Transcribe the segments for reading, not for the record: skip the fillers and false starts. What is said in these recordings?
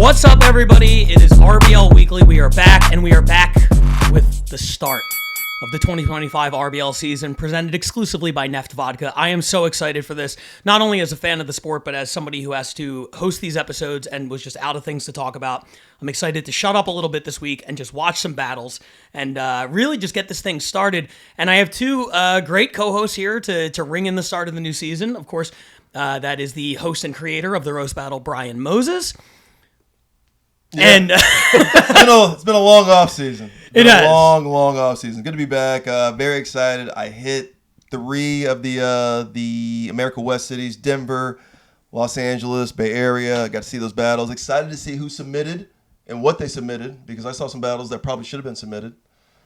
What's up, everybody? It is RBL Weekly. We are back, and we are back with the start of the 2025 RBL season, presented exclusively by Neft Vodka. I am so excited for this, not only as a fan of the sport, but as somebody who has to host these episodes and was just out of things to talk about. I'm excited to shut up a little bit this week and just watch some battles and really just get this thing started. And I have two great co-hosts here to ring in the start of the new season. Of course, that is the host and creator of the Roast Battle, Brian Moses. Yeah. And it's been a long off season. It has. Long off season. Good to be back. Very excited. I hit 3 of the America West cities: Denver, Los Angeles, Bay Area. I got to see those battles. Excited to see who submitted and what they submitted, because I saw some battles that probably should have been submitted.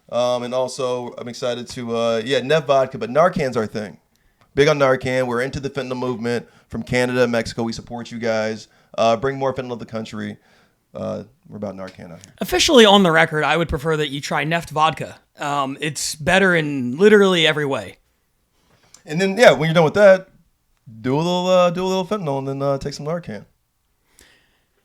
And also, I'm excited to Neft Vodka, but Narcan's our thing. Big on Narcan. We're into the fentanyl movement from Canada, Mexico. We support you guys. Bring more fentanyl to the country. We're about Narcan out here. Officially on the record, I would prefer that you try Neft Vodka. It's better in literally every way. And then, when you're done with that, do a little fentanyl and then take some Narcan.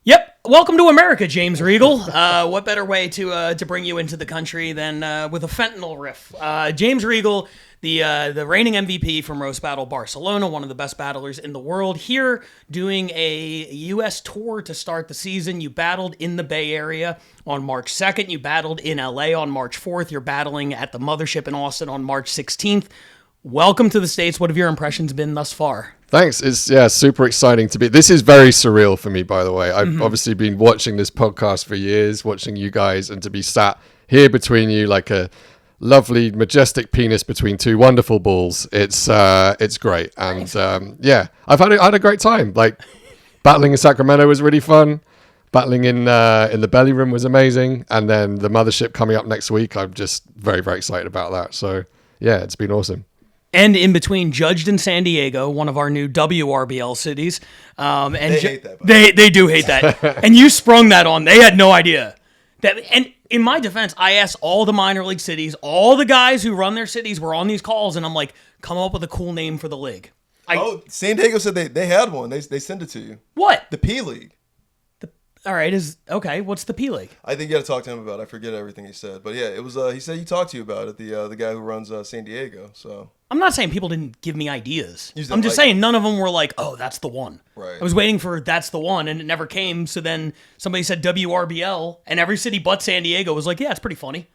Yep. Welcome to America, James Regal. What better way to bring you into the country than with a fentanyl riff? James Regal, the reigning MVP from Roast Battle Barcelona, one of the best battlers in the world, here doing a U.S. tour to start the season. You battled in the Bay Area on March 2nd. You battled in L.A. on March 4th. You're battling at the Mothership in Austin on March 16th. Welcome to the States. What have your impressions been thus far? Thanks. It's super exciting to be. This is very surreal for me, by the way. I've obviously been watching this podcast for years, watching you guys, and to be sat here between you like a lovely, majestic penis between 2 wonderful balls. It's great. And I've had a great time. Like, battling in Sacramento was really fun. Battling in the belly room was amazing. And then the Mothership coming up next week, I'm just very, very excited about that. So yeah, it's been awesome. And in between, judged in San Diego, one of our new WRBL cities. And they hate that. They do hate that. And you sprung that on. They had no idea. And in my defense, I asked all the minor league cities, all the guys who run their cities were on these calls, and I'm like, come up with a cool name for the league. San Diego said they had one. They sent it to you. What? The P League. All right, what's the P League? I think you got to talk to him about it. I forget everything he said. But yeah, it was. He said he talked to you about it, the guy who runs San Diego. So I'm not saying people didn't give me ideas. I'm just saying none of them were like, oh, that's the one. Right. I was waiting for that's the one, and it never came. So then somebody said WRBL, and every city but San Diego was like, yeah, it's pretty funny.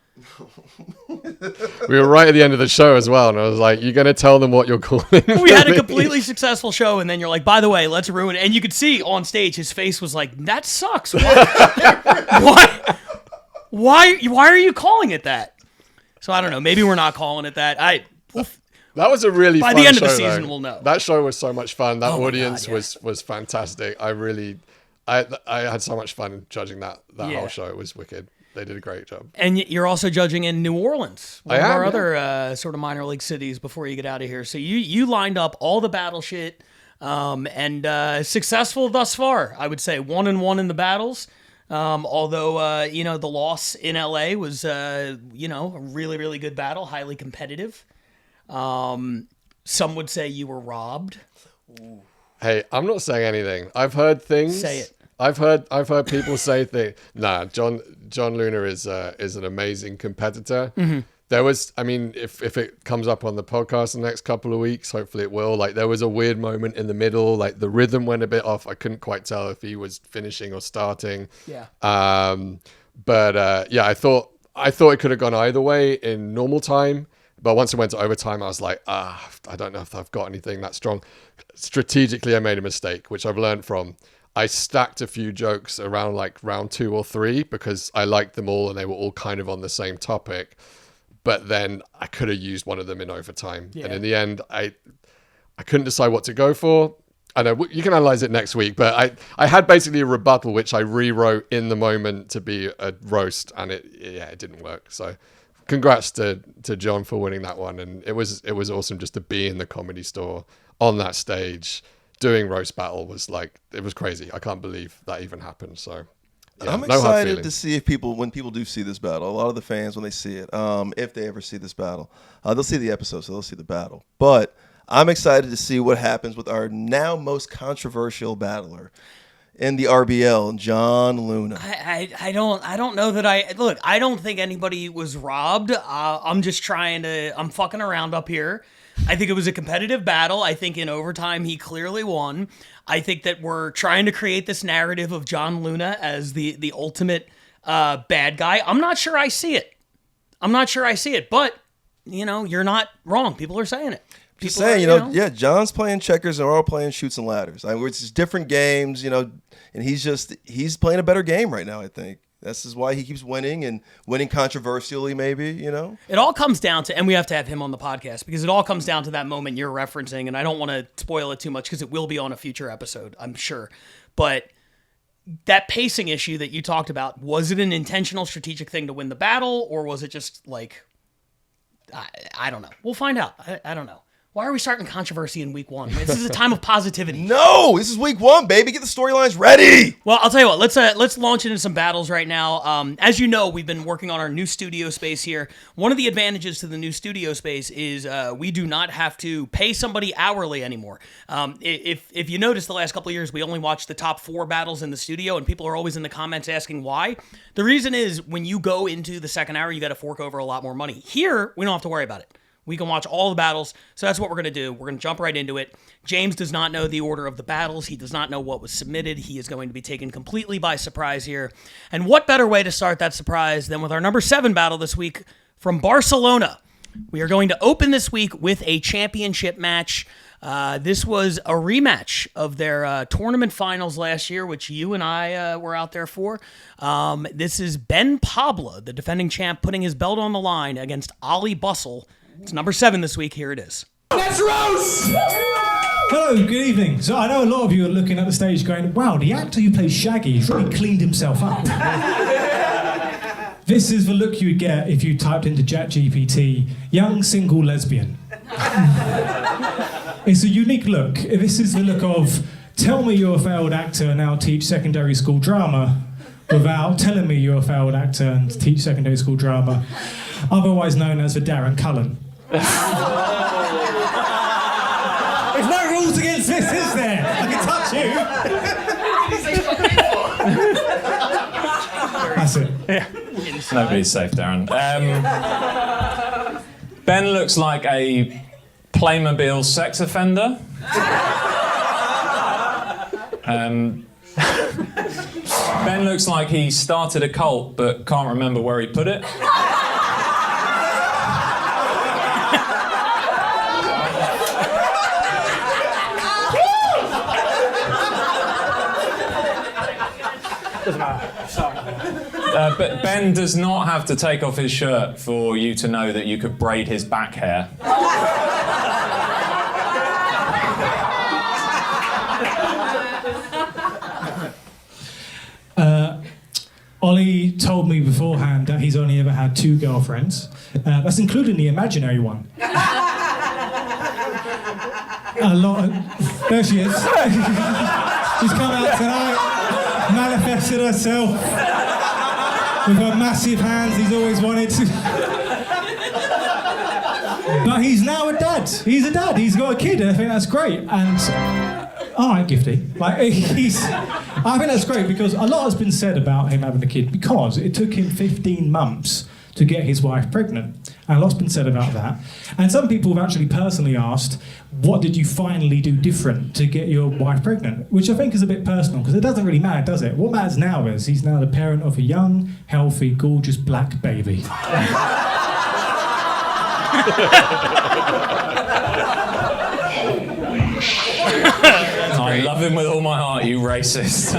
We were right at the end of the show as well, and I was like, you're going to tell them what you're calling it? We had a completely successful show, and then you're like, by the way, let's ruin it. And you could see on stage, his face was like, that sucks. What? Why are you calling it that? So I don't know. Maybe we're not calling it that. That was a really fun show. By the end of the season, we'll know. That show was so much fun. That audience was fantastic. I had so much fun judging that whole show. It was wicked. They did a great job. And you're also judging in New Orleans, one of our other sort of minor league cities before you get out of here. So you lined up all the battle shit and successful thus far, I would say. 1-1 in the battles. Although, the loss in LA was, a really, really good battle, highly competitive. Some would say you were robbed. Ooh. Hey, I'm not saying anything. I've heard things. Say it. I've heard people say things. Nah, John Luna is an amazing competitor. Mm-hmm. There was, if it comes up on the podcast in the next couple of weeks, hopefully it will. Like, there was a weird moment in the middle. Like, the rhythm went a bit off. I couldn't quite tell if he was finishing or starting. Yeah. I thought it could have gone either way in normal time. But once it went to overtime, I was like, I don't know if I've got anything that strong. Strategically, I made a mistake, which I've learned from. I stacked a few jokes around like round 2 or 3 because I liked them all and they were all kind of on the same topic. But then I could have used one of them in overtime. Yeah. And in the end, I couldn't decide what to go for. I know you can analyze it next week, but I had basically a rebuttal, which I rewrote in the moment to be a roast, and it didn't work. So congrats to John for winning that one. And it was awesome just to be in the Comedy Store on that stage doing roast battle. It was crazy. I can't believe that even happened. So yeah, I'm excited to see when people do see this battle. A lot of the fans, when they see it, if they ever see this battle, they'll see the episode, so they'll see the battle. But I'm excited to see what happens with our now most controversial battler. in the RBL, John Luna. I don't know that I don't think anybody was robbed. I'm fucking around up here. I think it was a competitive battle. I think in overtime he clearly won. I think that we're trying to create this narrative of John Luna as the ultimate bad guy. I'm not sure I see it. But you're not wrong. People are saying it. Just saying, John's playing checkers and we're all playing shoots and ladders. I mean, it's just different games, and he's playing a better game right now, I think. This is why he keeps winning and winning controversially, maybe, It all comes down to, and we have to have him on the podcast, because it all comes down to that moment you're referencing, and I don't want to spoil it too much because it will be on a future episode, I'm sure. But that pacing issue that you talked about, was it an intentional strategic thing to win the battle, or was it just like, I don't know. We'll find out. I don't know. Why are we starting controversy in week 1? This is a time of positivity. No, this is week 1, baby. Get the storylines ready. Well, I'll tell you what. Let's launch into some battles right now. As you know, we've been working on our new studio space here. One of the advantages to the new studio space is we do not have to pay somebody hourly anymore. If you notice, the last couple of years, we only watched the top 4 battles in the studio, and people are always in the comments asking why. The reason is when you go into the second hour, you got to fork over a lot more money. Here, we don't have to worry about it. We can watch all the battles, so that's what we're going to do. We're going to jump right into it. James does not know the order of the battles. He does not know what was submitted. He is going to be taken completely by surprise here. And what better way to start that surprise than with our number 7 battle this week from Barcelona. We are going to open this week with a championship match. This was a rematch of their tournament finals last year, which you and I were out there for. This is Ben Pablo, the defending champ, putting his belt on the line against Ali Bustle. It's number 7 this week. Here it is. Let's roast! Hello, good evening. So I know a lot of you are looking at the stage going, wow, the actor who plays Shaggy has really cleaned himself up. This is the look you would get if you typed into ChatGPT, young single lesbian. It's a unique look. This is the look of, tell me you're a failed actor and now teach secondary school drama, without telling me you're a failed actor and teach secondary school drama. Otherwise known as the Darren Cullen. There's no rules against this, is there? I can touch you. That's it. Yeah. Nobody's safe, Darren. Ben looks like a Playmobil sex offender. Ben looks like he started a cult but can't remember where he put it. But Ben does not have to take off his shirt for you to know that you could braid his back hair. Ollie told me beforehand that he's only ever had 2 girlfriends. That's including the imaginary one. There she is. She's come out tonight, manifested herself with her massive hands he's always wanted to. But he's now a dad. He's a dad. He's got a kid, and I think that's great. And all right, Gifty. I think that's great because a lot has been said about him having a kid because it took him 15 months to get his wife pregnant. And a lot's been said about that. And some people have actually personally asked, what did you finally do different to get your wife pregnant? Which I think is a bit personal, because it doesn't really matter, does it? What matters now is he's now the parent of a young, healthy, gorgeous black baby. I love him with all my heart, you racist.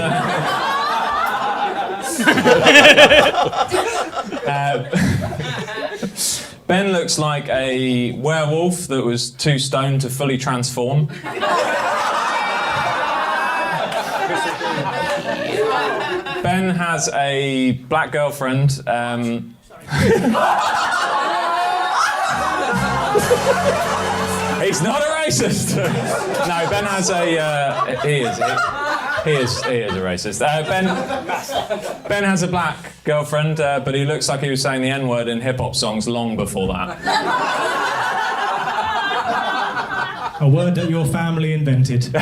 Ben looks like a werewolf that was too stoned to fully transform. Ben has a black girlfriend. He's not a racist. No, Ben has a. He is a racist. Ben has a black girlfriend, but he looks like he was saying the N-word in hip-hop songs long before that. A word that your family invented.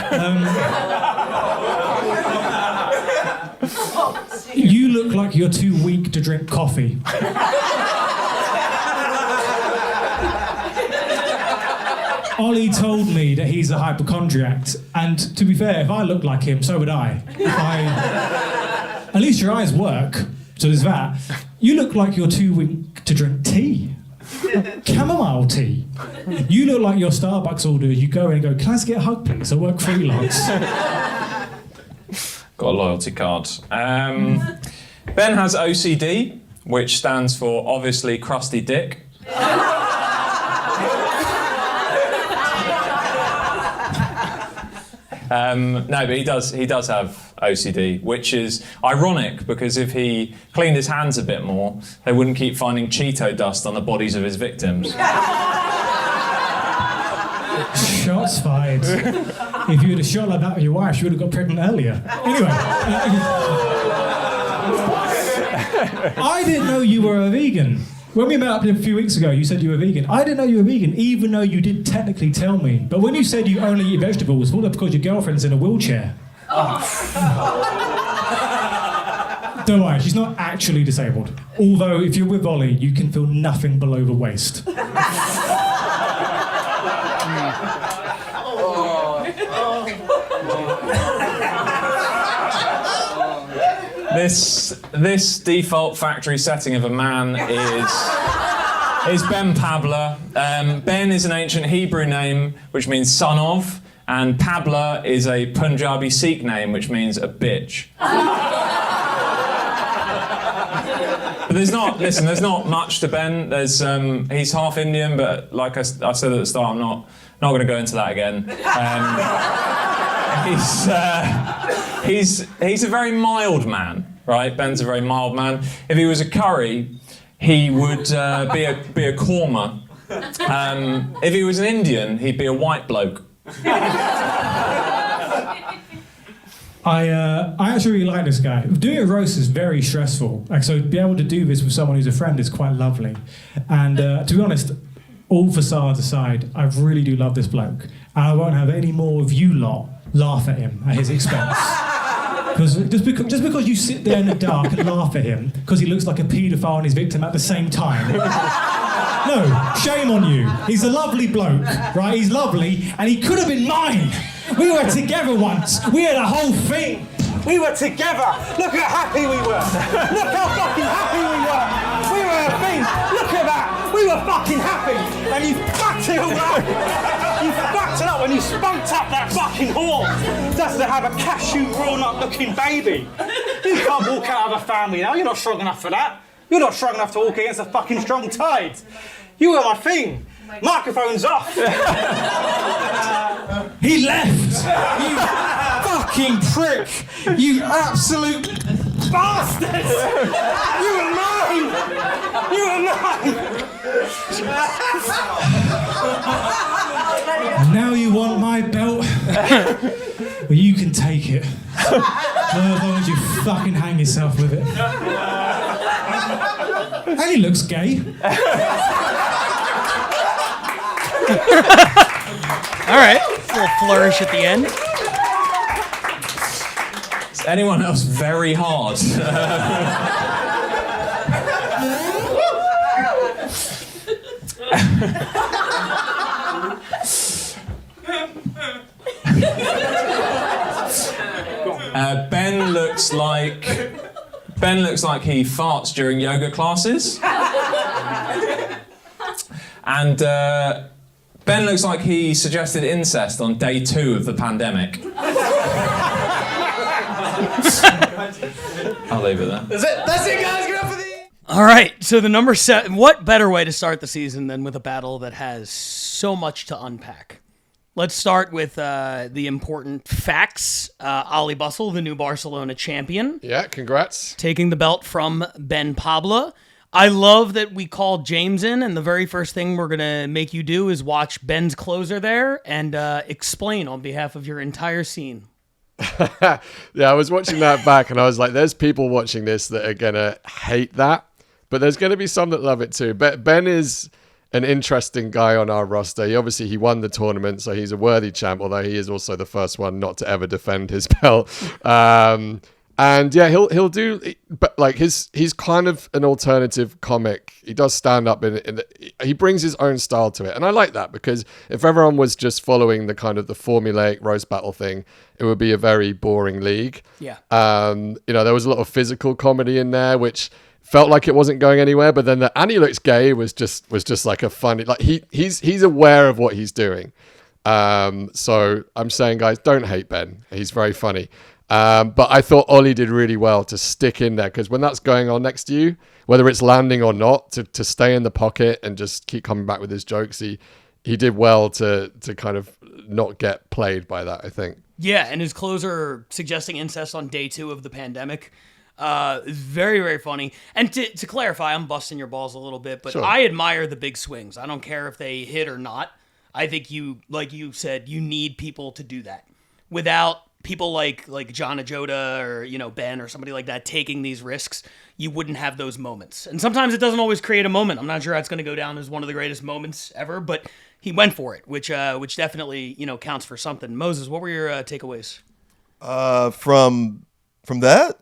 You look like you're too weak to drink coffee. Ollie told me that he's a hypochondriac, and to be fair, if I looked like him, so would I. At least your eyes work, so there's that. You look like you're too weak to drink tea. Chamomile tea. You look like your Starbucks order. You go in and go, can I just get a hug, please? I work freelance. Got a loyalty card. Ben has OCD, which stands for obviously crusty dick. No, but he does have OCD, which is ironic because if he cleaned his hands a bit more, they wouldn't keep finding Cheeto dust on the bodies of his victims. Shots fired. If you had a shot like that with your wife, she would have got pregnant earlier. Anyway. I didn't know you were a vegan. When we met up a few weeks ago, you said you were vegan. I didn't know you were vegan, even though you did technically tell me. But when you said you only eat vegetables, I thought that because your girlfriend's in a wheelchair. Don't worry, she's not actually disabled. Although, if you're with Ollie, you can feel nothing below the waist. This default factory setting of a man is Ben Pabla. Ben is an ancient Hebrew name which means son of, and Pabla is a Punjabi Sikh name which means a bitch. But there's not much to Ben. He's half Indian, but like I said at the start, I'm not going to go into that again. He's a very mild man, right? Ben's a very mild man. If he was a curry, he would be a korma. If he was an Indian, he'd be a white bloke. I actually really like this guy. Doing a roast is very stressful. Like, so to be able to do this with someone who's a friend is quite lovely. And to be honest, all facades aside, I really do love this bloke. And I won't have any more of you lot laugh at him at his expense. Because just because you sit there in the dark and laugh at him because he looks like a paedophile and his victim at the same time. No, shame on you. He's a lovely bloke, right? He's lovely, and he could have been mine. We were together once. We had a whole thing. We were together. Look how happy we were. Look how fucking happy we were. We were a thing. Look at that. We were fucking happy. And you fucked it all up. You fucked it up when you spunked up that fucking whore just to have a cashew grown-up looking baby. You can't walk out of a family now. You're not strong enough for that. You're not strong enough to walk against a fucking strong tide. You were my thing. Microphone's off. He left. You fucking prick. You absolute bastard. You were mine. You were mine. Now you want my belt? Well, you can take it. Well, as long as you fucking hang yourself with it. And he looks gay. All right, a little flourish at the end. Is anyone else very hard? Ben looks like he farts during yoga classes. And Ben looks like he suggested incest on day 2 of the pandemic. I'll leave it there. That's it, guys. Get up for the. All right, so the number 7. What better way to start the season than with a battle that has so much to unpack? Let's start with the important facts. Ali Bustle, the new Barcelona champion. Yeah, congrats. Taking the belt from Ben Pabla. I love that we called James in, and the very first thing we're going to make you do is watch Ben's closer there and explain on behalf of your entire scene. Yeah, I was watching that back, and I was like, there's people watching this that are going to hate that, but there's going to be some that love it too. Ben is an interesting guy on our roster. He won the tournament, so he's a worthy champ, although he is also the first one not to ever defend his belt. And And yeah, he'll do, but like he's kind of an alternative comic. He does stand up he brings his own style to it, and I like that, because if everyone was just following the kind of the formulaic roast battle thing, it would be a very boring league. Yeah. There was a lot of physical comedy in there, which felt like it wasn't going anywhere. But then the "and he looks gay" was just like a funny, like he's aware of what he's doing. So I'm saying, guys, don't hate Ben. He's very funny. But I thought Ollie did really well to stick in there, because when that's going on next to you, whether it's landing or not, to stay in the pocket and just keep coming back with his jokes, he did well to kind of not get played by that, I think. Yeah, and his closer suggesting incest on day 2 of the pandemic. Very, very funny. And to clarify, I'm busting your balls a little bit, but sure. I admire the big swings. I don't care if they hit or not. I think like you said, you need people to do that. Without people like John Ajota or, Ben or somebody like that taking these risks, you wouldn't have those moments. And sometimes it doesn't always create a moment. I'm not sure that's going to go down as one of the greatest moments ever, but he went for it, which definitely, counts for something. Moses, what were your takeaways? From that?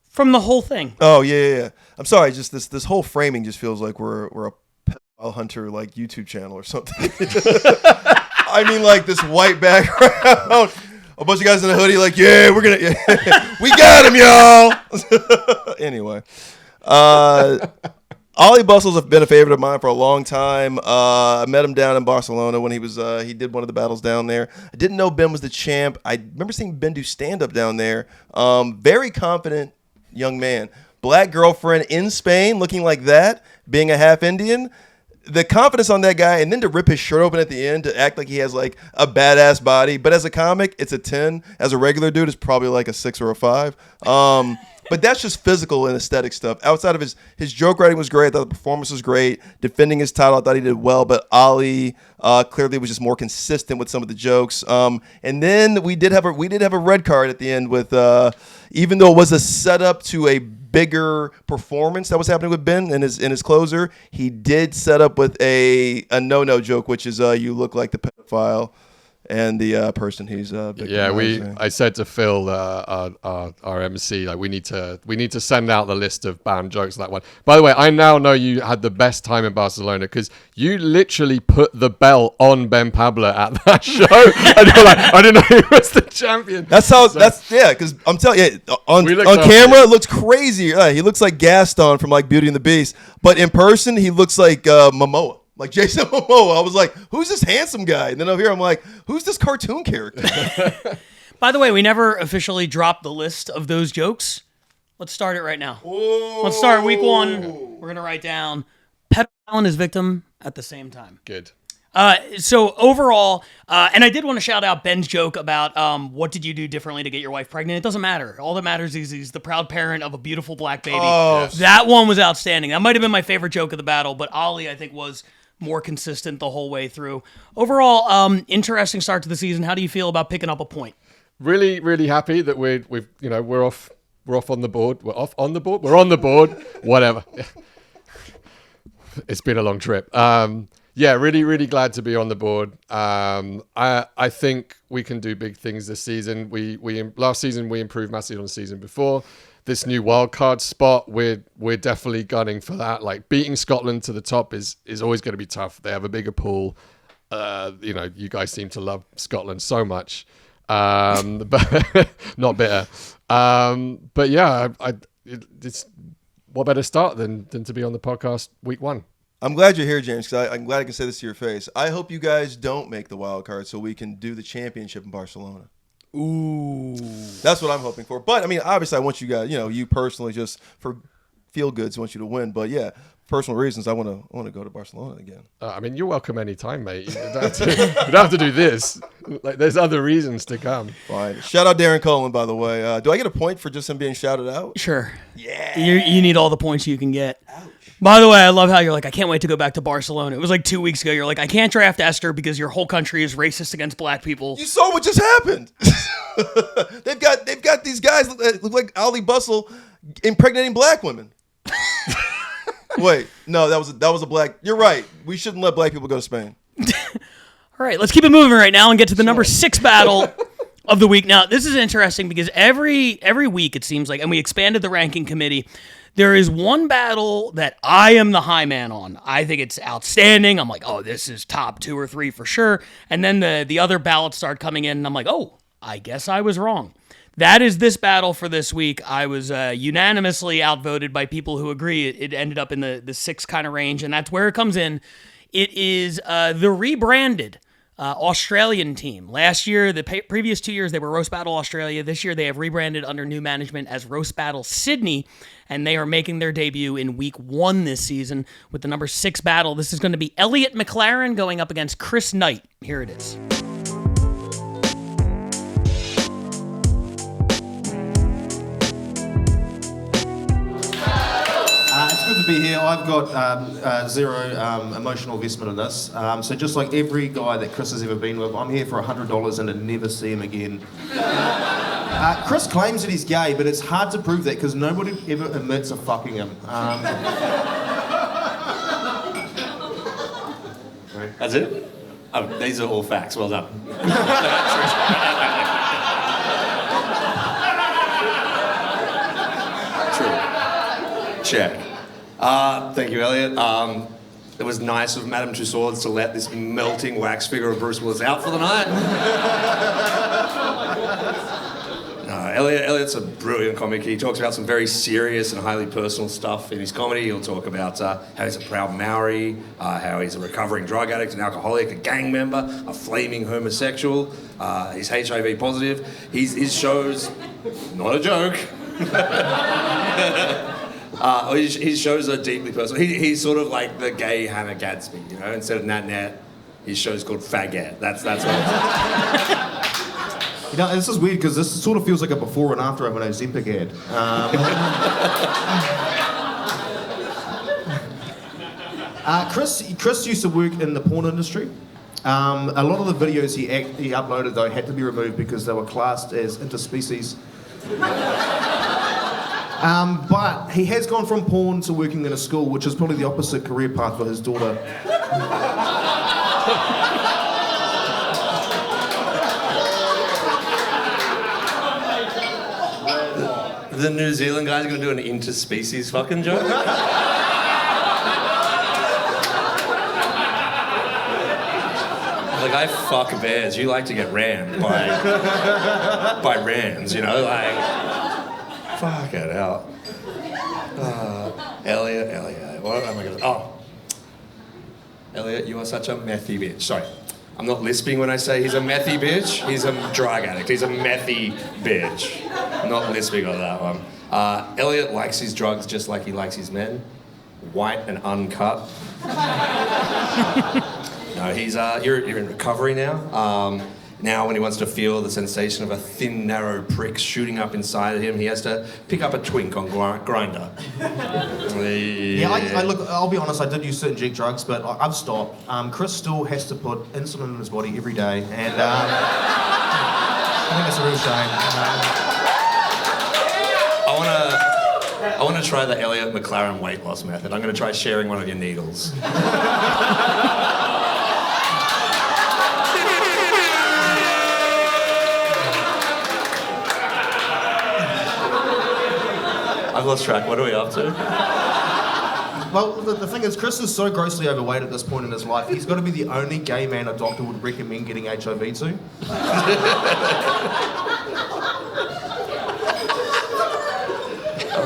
From the whole thing. Oh, yeah. I'm sorry, just this whole framing just feels like we're a pedophile hunter like YouTube channel or something. I mean, like this white background. A bunch of guys in a hoodie, like, yeah, we got him, y'all. Anyway, Ollie Bustle's been a favorite of mine for a long time. I met him down in Barcelona when he did one of the battles down there. I didn't know Ben was the champ. I remember seeing Ben do stand-up down there. Very confident young man. Black girlfriend in Spain, looking like that, being a half Indian. The confidence on that guy, and then to rip his shirt open at the end to act like he has like a badass body. But as a comic, it's a 10. As a regular dude, it's probably like a 6 or a 5. But that's just physical and aesthetic stuff. Outside of his joke writing was great. I thought the performance was great. Defending his title, I thought he did well. But Ali clearly was just more consistent with some of the jokes. And then we did have a red card at the end with even though it was a setup to a bigger performance that was happening with Ben in his closer, he did set up with a no joke, which is you look like the pedophile and the person he's I said to Phil, our MC, like we need to send out the list of banned jokes of that one. By the way, I now know you had the best time in Barcelona because you literally put the belt on Ben Pablo at that show. And you're like, I didn't know he was the champion. Because I'm telling you, on camera it looks crazy. He looks like Gaston from like Beauty and the Beast, but in person he looks like Momoa. Like Jason Momoa. I was like, who's this handsome guy? And then over here, I'm like, who's this cartoon character? By the way, we never officially dropped the list of those jokes. Let's start it right now. Ooh. Let's start week 1. We're going to write down pedophile and his victim at the same time. Good. So overall, and I did want to shout out Ben's joke about what did you do differently to get your wife pregnant. It doesn't matter. All that matters is he's the proud parent of a beautiful black baby. Oh, yes. That one was outstanding. That might have been my favorite joke of the battle, but Ali, I think, was more consistent the whole way through. Overall, interesting start to the season. How do you feel about picking up a point? Really, really happy that we're off on the board. We're off on the board. We're on the board. Whatever. It's been a long trip. Really, really glad to be on the board. I think we can do big things this season. Last season we improved massively on the season before. This new wildcard spot, we're definitely gunning for that. Like beating Scotland to the top is always going to be tough. They have a bigger pool. You guys seem to love Scotland so much, but not bitter. But yeah, it's what better start than to be on the podcast week 1. I'm glad you're here, James, because I'm glad I can say this to your face. I hope you guys don't make the wild card so we can do the championship in Barcelona. Ooh. That's what I'm hoping for. But, I mean, obviously I want you guys, you personally just for feel goods, I want you to win. But, yeah, personal reasons, I want to go to Barcelona again. I mean, you're welcome anytime, mate. You don't have to do this. Like, there's other reasons to come. Fine. Shout out Darren Cullen, by the way. Do I get a point for just him being shouted out? Sure. Yeah. You need all the points you can get. Ouch. By the way, I love how you're like, I can't wait to go back to Barcelona. It was like 2 weeks ago. You're like, I can't draft Esther because your whole country is racist against black people. You saw what just happened. They've got these guys that look like Ali Bustle impregnating black women. Wait, no, that was a black. You're right. We shouldn't let black people go to Spain. All right, let's keep it moving right now and get to the number 6 battle. of the week. Now, this is interesting because every week it seems like, and we expanded the ranking committee, there is one battle that I am the high man on. I think it's outstanding. I'm like, oh, this is top 2 or 3 for sure. And then the other ballots start coming in, and I'm like, oh, I guess I was wrong. That is this battle for this week. I was unanimously outvoted by people who agree. It ended up in the 6 kind of range, and that's where it comes in. It is the rebranded Australian team. Last year, the previous 2 years, they were Roast Battle Australia. This year, they have rebranded under new management as Roast Battle Sydney, and they are making their debut in week 1 this season with the number 6 battle. This is going to be Elliot McLaren going up against Chris Knight. Here it is. It's good to be here. I've got zero emotional investment in this. So just like every guy that Chris has ever been with, I'm here for $100 and to never see him again. Chris claims that he's gay, but it's hard to prove that because nobody ever admits of fucking him. That's it? Oh, these are all facts. Well done. True. Check. Thank you, Elliot. It was nice of Madame Tussauds to let this melting wax figure of Bruce Willis out for the night. Elliot's a brilliant comic. He talks about some very serious and highly personal stuff in his comedy. He'll talk about how he's a proud Maori, how he's a recovering drug addict, an alcoholic, a gang member, a flaming homosexual. He's HIV positive. His show's not a joke. His shows are deeply personal. He's sort of like the gay Hannah Gadsby, you know. Instead of Nat, his show's called Faggot. That's what it's. You know, this is weird because this sort of feels like a before and after of an Ozempic ad. Chris used to work in the porn industry. A lot of the videos he uploaded, though, had to be removed because they were classed as interspecies. But he has gone from porn to working in a school, which is probably the opposite career path for his daughter. The New Zealand guy's gonna do an interspecies fucking joke? Like, I fuck bears. You like to get rammed by rams, you know? Like, fuck it out. Elliot. What am I gonna... Oh. Elliot, you are such a methy bitch. Sorry. I'm not lisping when I say he's a methy bitch. He's a drug addict. He's a methy bitch. I'm not lisping on that one. Elliot likes his drugs just like he likes his men. White and uncut. No, he's you're in recovery now. Now when he wants to feel the sensation of a thin, narrow prick shooting up inside of him, he has to pick up a twink on Grindr. Yeah, I'll be honest, I did use certain drugs, but I've stopped. Chris still has to put insulin in his body every day, and I think it's a real shame. I want to try the Elliot McLaren weight loss method. I'm going to try sharing one of your needles. I've lost track. What are we up to? Well, the thing is, Chris is so grossly overweight at this point in his life, he's got to be the only gay man a doctor would recommend getting HIV to.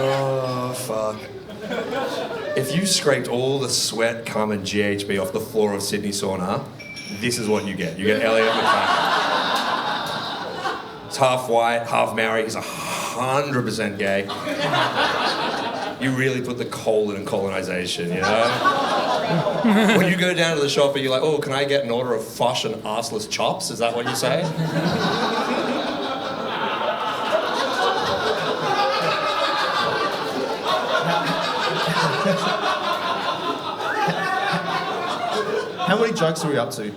Oh, fuck. If you scraped all the sweat, cum, and GHB off the floor of Sydney sauna, this is what you get. You get Elliot McLaren. He's half white, half Maori. He's 100% gay. You really put the colon in colonisation, you know? When you go down to the shop and you're like, oh, can I get an order of fosh and arseless chops? Is that what you say? How many jokes are we up to?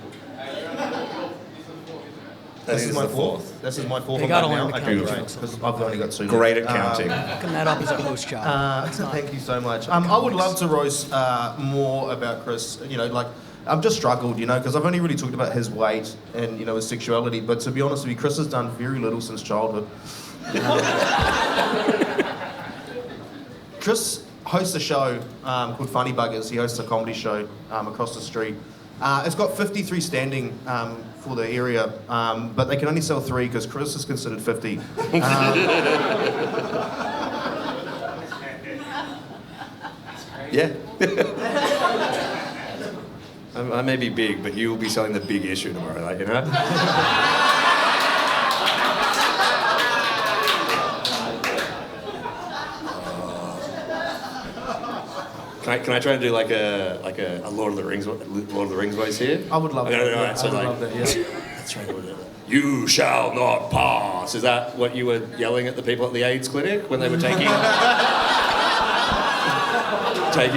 This is my fourth. This is my fourth. You gotta learn to count jokes. Because I've only got 2. Great at counting. Looking that up is a host job. Thank you so much. I would love to roast more about Chris. You know, like I've just struggled, because I've only really talked about his weight and, his sexuality. But to be honest with you, Chris has done very little since childhood. Chris hosts a show called Funny Buggers. He hosts a comedy show across the street. It's got 53 standing for the area, but they can only sell 3 because Chris is considered 50. Yeah. I may be big, but you will be selling the big issue tomorrow, Can I try and do like a Lord of the Rings voice here? I would love that. I would love that, yeah. Let's try and do it. You shall not pass. Is that what you were yelling at the people at the AIDS clinic when they were taking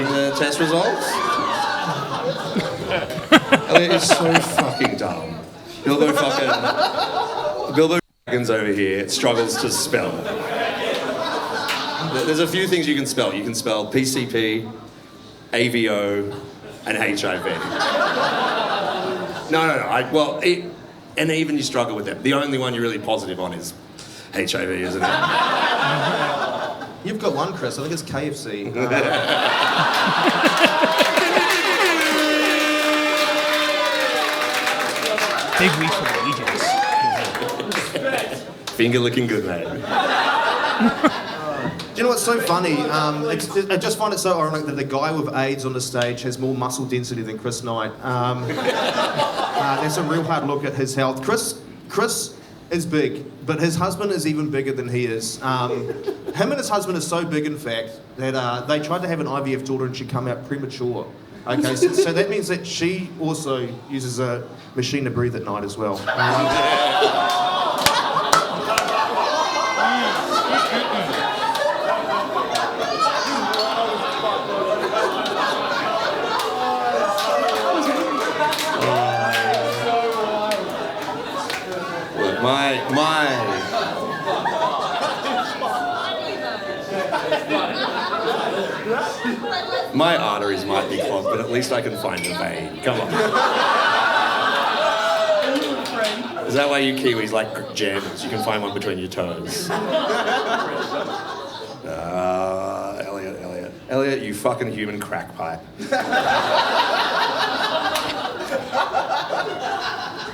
the test results? Elliot is so fucking dumb. Bilbo Baggins over here struggles to spell. There's a few things you can spell. You can spell PCP, AVO, and HIV. No. And even you struggle with them. The only one you're really positive on is HIV, isn't it? You've got one, Chris. I think it's KFC. Big week for the agents. Finger looking good, mate. Do you know what's so funny? I just find it so ironic that the guy with AIDS on the stage has more muscle density than Chris Knight. That's a real hard look at his health. Chris is big, but his husband is even bigger than he is. Him and his husband are so big, in fact, that they tried to have an IVF daughter and she come out premature. Okay, so that means that she also uses a machine to breathe at night as well. My arteries might be clogged, but at least I can find a vein. Come on. Is that why you Kiwis like jams? You can find one between your toes. Elliot, you fucking human crack pipe.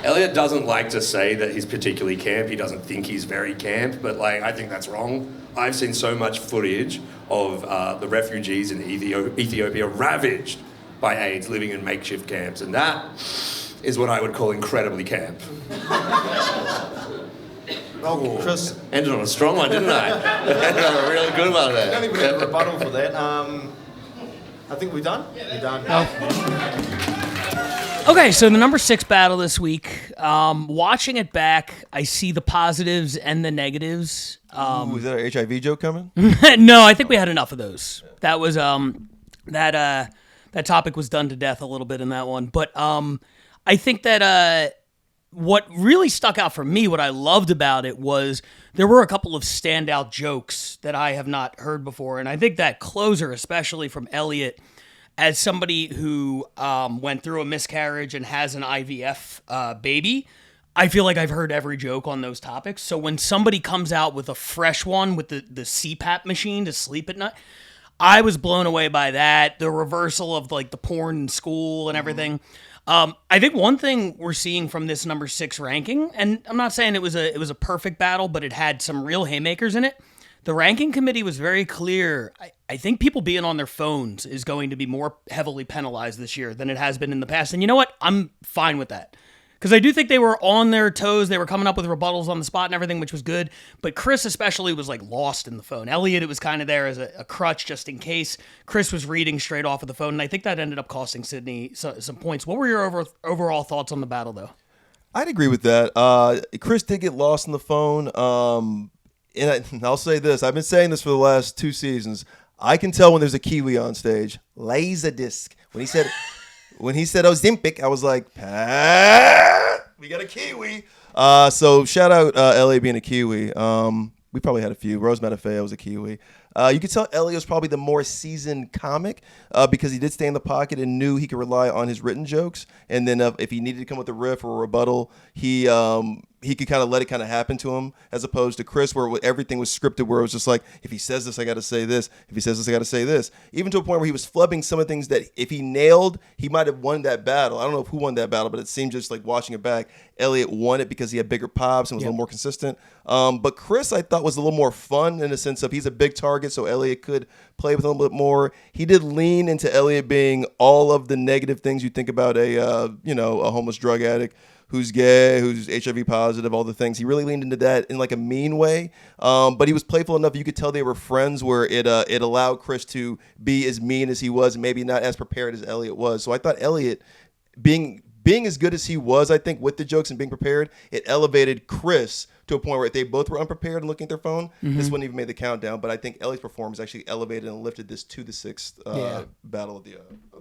Elliot doesn't like to say that he's particularly camp. He doesn't think he's very camp, but I think that's wrong. I've seen so much footage of the refugees in Ethiopia ravaged by AIDS living in makeshift camps, and that is what I would call incredibly camp. Oh, Chris. Ended on a strong one, didn't I? I'm really good about that. I don't even have a rebuttal for that. I think we're done? We're done. Okay, so the number 6 battle this week. Watching it back, I see the positives and the negatives. Ooh, is that an HIV joke coming? No, I think we had enough of those. That was that topic was done to death a little bit in that one. But I think that what really stuck out for me, what I loved about it, was there were a couple of standout jokes that I have not heard before, and I think that closer, especially from Elliot, as somebody who went through a miscarriage and has an IVF baby, I feel like I've heard every joke on those topics. So when somebody comes out with a fresh one with the CPAP machine to sleep at night, I was blown away by that. The reversal of the porn in school and everything. I think one thing we're seeing from this number 6 ranking, and I'm not saying it was a perfect battle, but it had some real haymakers in it. The ranking committee was very clear. I think people being on their phones is going to be more heavily penalized this year than it has been in the past. And you know what? I'm fine with that. Because I do think they were on their toes. They were coming up with rebuttals on the spot and everything, which was good. But Chris especially was lost in the phone. Elliot, it was kind of there as a crutch just in case. Chris was reading straight off of the phone. And I think that ended up costing Sydney some points. What were your overall thoughts on the battle, though? I'd agree with that. Chris did get lost in the phone. And I'll say this. I've been saying this for the last 2 seasons. I can tell when there's a Kiwi on stage. Laserdisc. When he said Ozempic, I was like, we got a Kiwi. So shout out LA being a Kiwi. We probably had a few. Rose Matafeo was a Kiwi. You could tell Elliott was probably the more seasoned comic because he did stay in the pocket and knew he could rely on his written jokes. And then if he needed to come with a riff or a rebuttal, he could kind of let it kind of happen to him, as opposed to Chris, where everything was scripted, where it was just like, if he says this, I got to say this. If he says this, I got to say this. Even to a point where he was flubbing some of the things that if he nailed, he might have won that battle. I don't know who won that battle, but it seemed just like watching it back, Elliott won it because he had bigger pops and was a little more consistent. But Chris, I thought, was a little more fun in the sense of he's a big target, so Elliott could play with him a little bit more. He did lean into Elliott being all of the negative things you think about a homeless drug addict who's gay, who's HIV positive, all the things. He really leaned into that in like a mean way. But he was playful enough. You could tell they were friends, where it allowed Chris to be as mean as he was and maybe not as prepared as Elliott was. So I thought Elliott, being as good as he was, I think, with the jokes and being prepared, it elevated Chris to a point where if they both were unprepared and looking at their phone, this wouldn't even make the countdown. But I think Elliott's performance actually elevated and lifted this to the sixth battle of the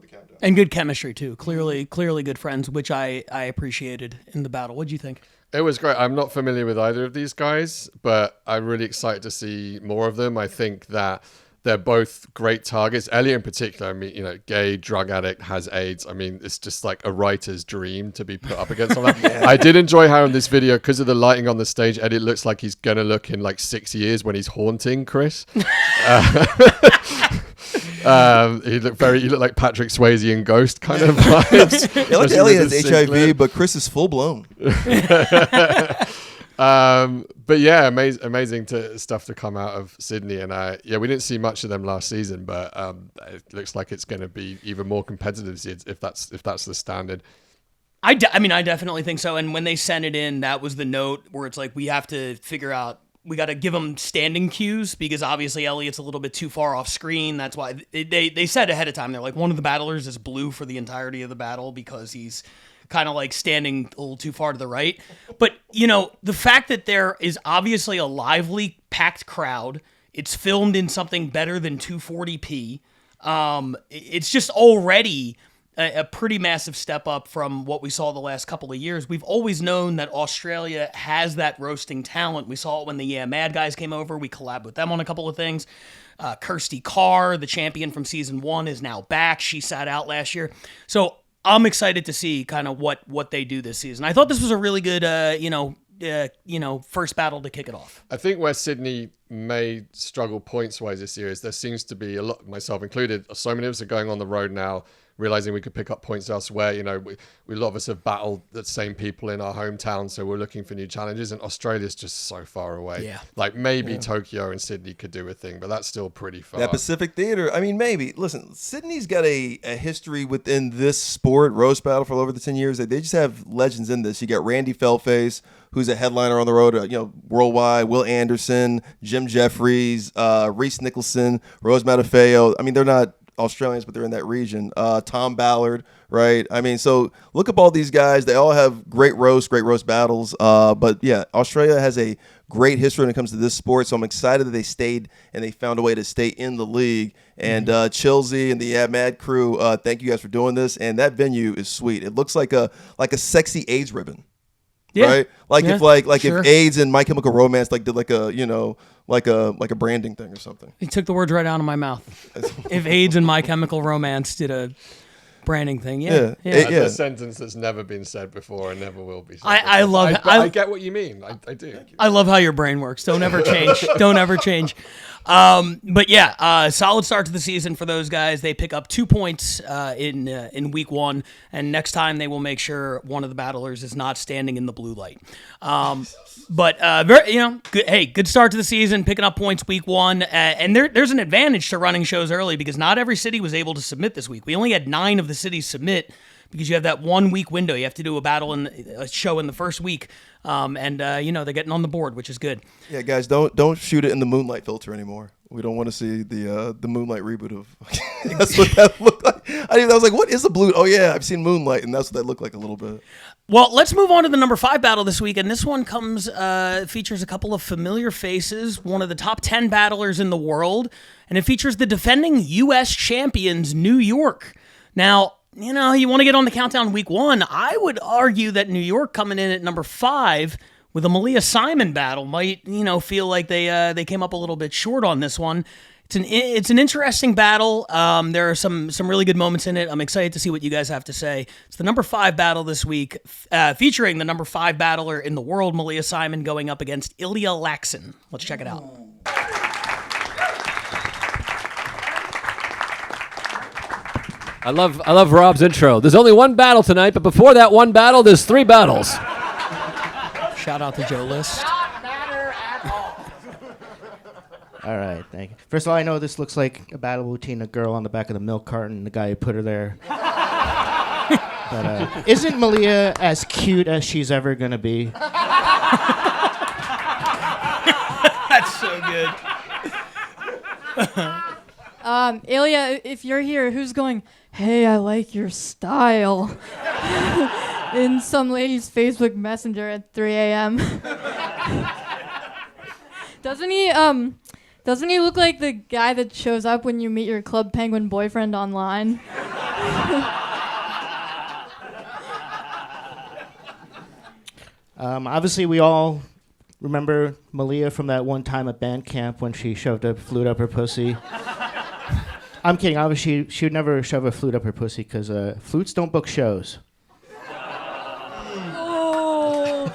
countdown. And good chemistry too. Clearly good friends, which I appreciated in the battle. What'd you think? It was great. I'm not familiar with either of these guys, but I'm really excited to see more of them. I think that they're both great targets. Elliot in particular, I mean, gay, drug addict, has AIDS. I mean, it's just like a writer's dream to be put up against all that. I did enjoy how in this video, because of the lighting on the stage, Elliot looks like he's going to look in like 6 years when he's haunting Chris. He looked like Patrick Swayze in Ghost kind of vibes. Like Elliot has HIV, but Chris is full blown. But yeah, amazing stuff to come out of Sydney, and we didn't see much of them last season, but it looks like it's going to be even more competitive if that's the standard. I definitely think so. And when they sent it in, that was the note where it's like, we have to figure out, we got to give them standing cues, because obviously Elliott's a little bit too far off screen. That's why they said ahead of time, they're like, one of the battlers is blue for the entirety of the battle because he's kind of like standing a little too far to the right. But, the fact that there is obviously a lively, packed crowd, it's filmed in something better than 240p. It's just already a pretty massive step up from what we saw the last couple of years. We've always known that Australia has that roasting talent. We saw it when the Yeah Mad guys came over. We collabed with them on a couple of things. Kirsty Carr, the champion from season 1, is now back. She sat out last year. So I'm excited to see kind of what they do this season. I thought this was a really good, first battle to kick it off. I think where Sydney may struggle points-wise this year is there seems to be a lot, myself included, so many of us are going on the road now, realizing we could pick up points elsewhere. We a lot of us have battled the same people in our hometown, so we're looking for new challenges, and Australia's just so far away. Yeah. Like maybe Tokyo and Sydney could do a thing, but that's still pretty far. That Pacific Theater, I mean, maybe. Listen, Sydney's got a history within this sport, roast battle, for over the 10 years. They just have legends in this. You got Randy Fellface, who's a headliner on the road, worldwide, Will Anderson, Jim Jeffries, Reese Nicholson, Rose Matafeo. I mean, they're not Australians, but they're in that region. Tom Ballard, right? I mean, so look up all these guys. They all have great roast battles. But yeah, Australia has a great history when it comes to this sport. So I'm excited that they stayed and they found a way to stay in the league. And Chilsey and the Yeah Mad crew, thank you guys for doing this. And that venue is sweet. It looks like a sexy AIDS ribbon. Yeah. Right? If AIDS and My Chemical Romance did like a branding thing or something. You took the words right out of my mouth. If AIDS and My Chemical Romance did a branding thing, yeah. That's a sentence that's never been said before and never will be said. I get what you mean. I do. I love how your brain works. Don't ever change. Don't ever change. But yeah, solid start to the season for those guys. They pick up 2 points in week 1, and next time they will make sure one of the battlers is not standing in the blue light. But good start to the season, picking up points week 1, and there's an advantage to running shows early because not every city was able to submit this week. We only had 9 of the cities submit because you have that 1 week window. You have to do a battle and a show in the first week. They're getting on the board, which is good. Yeah, guys, don't shoot it in the moonlight filter anymore. We don't want to see the Moonlight reboot of. That's what that looked like. I was like, what is the blue? Oh yeah, I've seen Moonlight, and that's what that looked like a little bit. Well, let's move on to the number 5 battle this week, and this one features a couple of familiar faces, one of the top 10 battlers in the world, and it features the defending U.S. champions, New York. Now, you want to get on the countdown week 1. I would argue that New York coming in at number 5 with a Malia Simon battle might, feel like they came up a little bit short on this one. it's an interesting battle. There are some really good moments in it. I'm excited to see what you guys have to say. It's the number 5 battle this week, featuring the number 5 battler in the world, Malia Simon, going up against Ilya Laxin. Let's check it out. I love Rob's intro. There's only one battle tonight, but before that one battle, there's 3 battles. Shout out to Joe List. All right, thank you. First of all, I know this looks like a battle between a girl on the back of the milk carton and the guy who put her there. But isn't Malia as cute as she's ever going to be? That's so good. Ilya, if you're here, who's going, hey, I like your style, in some lady's Facebook Messenger at 3 a.m.? Doesn't he look like the guy that shows up when you meet your Club Penguin boyfriend online? Obviously, we all remember Malia from that one time at band camp when she shoved a flute up her pussy. I'm kidding. Obviously, she would never shove a flute up her pussy because flutes don't book shows. Oh.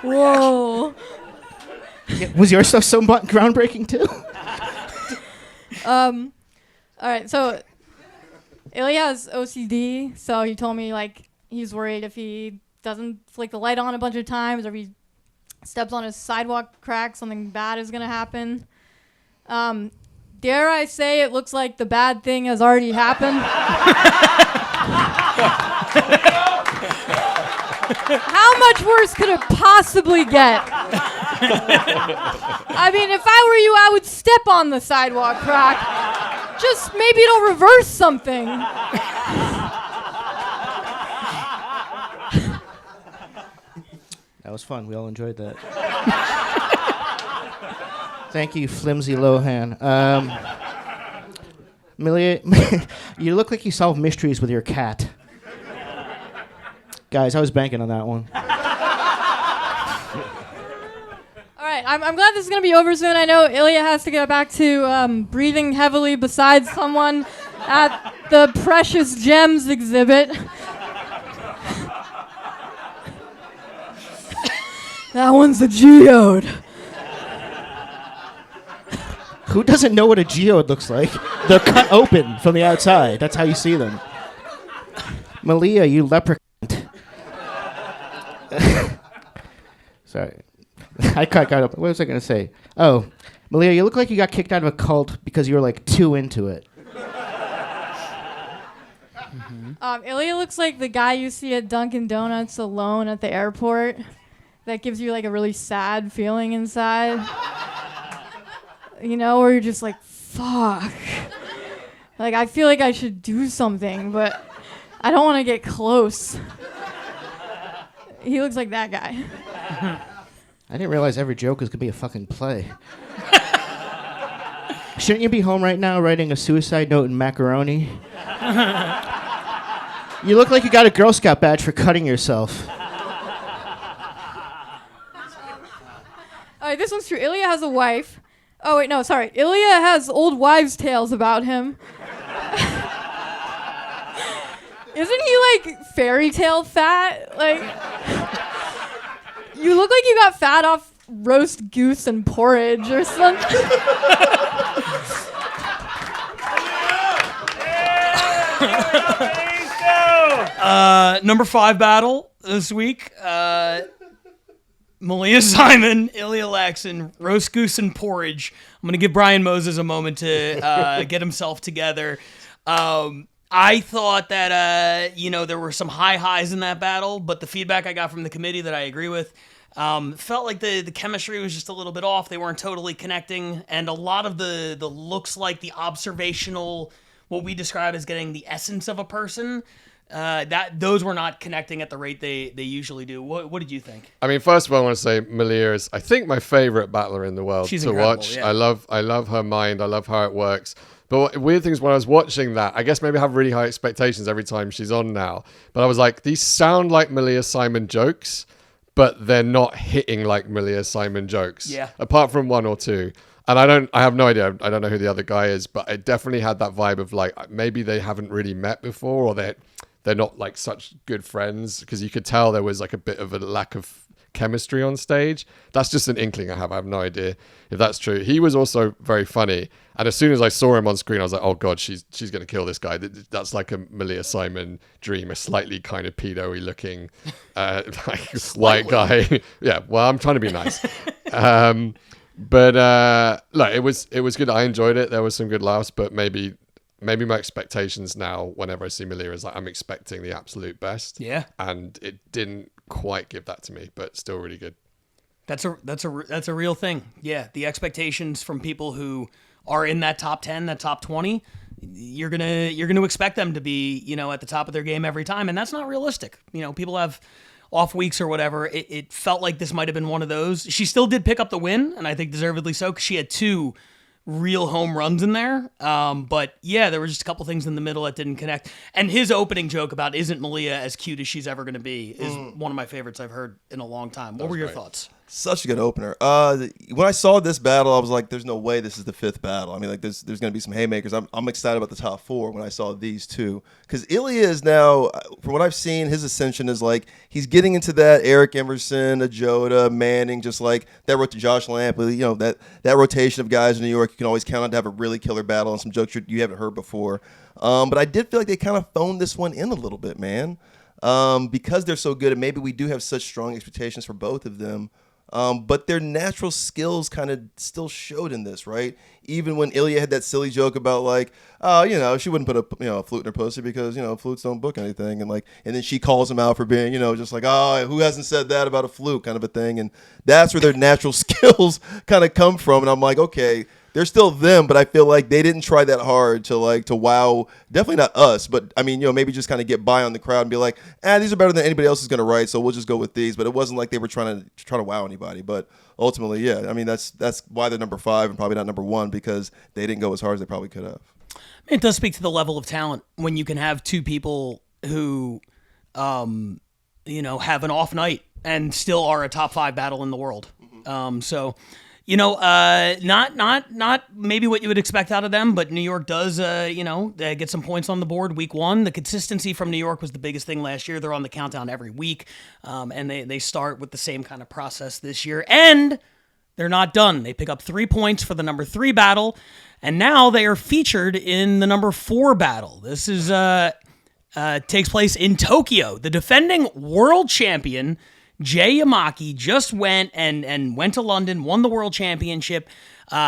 Whoa. Yeah, was your stuff so groundbreaking too? All right, so Ilya has OCD, so he told me like he's worried if he doesn't flick the light on a bunch of times or if he steps on a sidewalk crack, something bad is gonna happen. Dare I say it looks like the bad thing has already happened? How much worse could it possibly get? I mean, if I were you, I would step on the sidewalk crack. Just maybe it'll reverse something. That was fun. We all enjoyed that. Thank you, Flimsy Lohan. Malia, you look like you solve mysteries with your cat. Guys, I was banking on that one. All right, I'm glad this is going to be over soon. I know Ilya has to get back to breathing heavily beside someone at the Precious Gems exhibit. That one's a geode. Who doesn't know what a geode looks like? They're cut open from the outside. That's how you see them. Malia, you leprechaun. Sorry. I got up. What was I going to say? Oh, Malia, you look like you got kicked out of a cult because you were like too into it. Ilya looks like the guy you see at Dunkin' Donuts alone at the airport. That gives you like a really sad feeling inside. You know, where you're just like, fuck. Like, I feel like I should do something, but I don't want to get close. He looks like that guy. I didn't realize every joke was going to be a fucking play. Shouldn't you be home right now writing a suicide note in macaroni? You look like you got a Girl Scout badge for cutting yourself. All right, this one's true. Ilya has a wife. Oh, wait, no, sorry. Ilya has old wives' tales about him. Isn't he, like, fairy tale fat? Like, you look like you got fat off roast goose and porridge or something. Number 5 battle this week. Malia Simon, Ilya Laxin, roast goose and porridge. I'm going to give Brian Moses a moment to get himself together. I thought that, there were some high highs in that battle, but the feedback I got from the committee that I agree with, felt like the chemistry was just a little bit off. They weren't totally connecting, and a lot of the looks like the observational, what we describe as getting the essence of a person, those were not connecting at the rate they usually do. What did you think? I mean, first of all, I want to say Malia is, I think, my favorite battler in the world She's to incredible, watch. yeah. I love her mind. I love how it works. But weird things when I was watching that, I guess maybe I have really high expectations every time she's on now. But I was like, these sound like Malia Simon jokes, but they're not hitting like Malia Simon jokes. Yeah. Apart from one or two. And I have no idea. I don't know who the other guy is, but it definitely had that vibe of like maybe they haven't really met before, or they're not like such good friends, because you could tell there was like a bit of a lack of chemistry on stage. That's just an inkling I have no idea if that's true. He was also very funny, and as soon as I saw him on screen I was like, oh god, she's gonna kill this guy. That's like a Malia Simon dream, a slightly kind of pedo-y looking like white guy. Yeah, well, I'm trying to be nice. But look, it was good. I enjoyed it. There was some good laughs, but maybe my expectations now whenever I see Malia is like I'm expecting the absolute best. Yeah. And it didn't quite give that to me, but still really good. That's a real thing. Yeah, the expectations from people who are in that top 10, that top 20, you're gonna expect them to be, at the top of their game every time, and that's not realistic. People have off weeks or whatever. It felt like this might have been one of those. She still did pick up the win, and I think deservedly so, because she had 2 real home runs in there. But yeah, there were just a couple things in the middle that didn't connect. And his opening joke about isn't Malia as cute as she's ever going to be is one of my favorites I've heard in a long time. What were your thoughts? Such a good opener. When I saw this battle, I was like, there's no way this is the 5th battle. I mean, like, there's going to be some haymakers. I'm excited about the top 4 when I saw these 2. Because Ilya is now, from what I've seen, his ascension is like, he's getting into that Eric Emerson, Ajota, Manning, just like that Josh Lampley, that rotation of guys in New York you can always count on to have a really killer battle and some jokes you haven't heard before. But I did feel like they kind of phoned this one in a little bit, man. Because they're so good, and maybe we do have such strong expectations for both of them. But their natural skills kind of still showed in this, right? Even when Ilya had that silly joke about like, she wouldn't put a flute in her pussy because, flutes don't book anything. And then she calls him out for being, just like, oh, who hasn't said that about a flute kind of a thing. And that's where their natural skills kind of come from. And I'm like, okay, they're still them, but I feel like they didn't try that hard to wow. Definitely not us, but I mean, maybe just kind of get by on the crowd and be like, these are better than anybody else is going to write, so we'll just go with these. But it wasn't like they were trying to wow anybody. But ultimately, yeah, I mean, that's why they're number 5 and probably not number 1, because they didn't go as hard as they probably could have. It does speak to the level of talent when you can have 2 people who, have an off night and still are a top 5 battle in the world. Not maybe what you would expect out of them, but New York does, get some points on the board week 1. The consistency from New York was the biggest thing last year. They're on the countdown every week, and they start with the same kind of process this year. And they're not done. They pick up 3 points for the number 3 battle, and now they are featured in the number 4 battle. This is takes place in Tokyo. The defending world champion Jay Yamaki just went to London, won the world championship.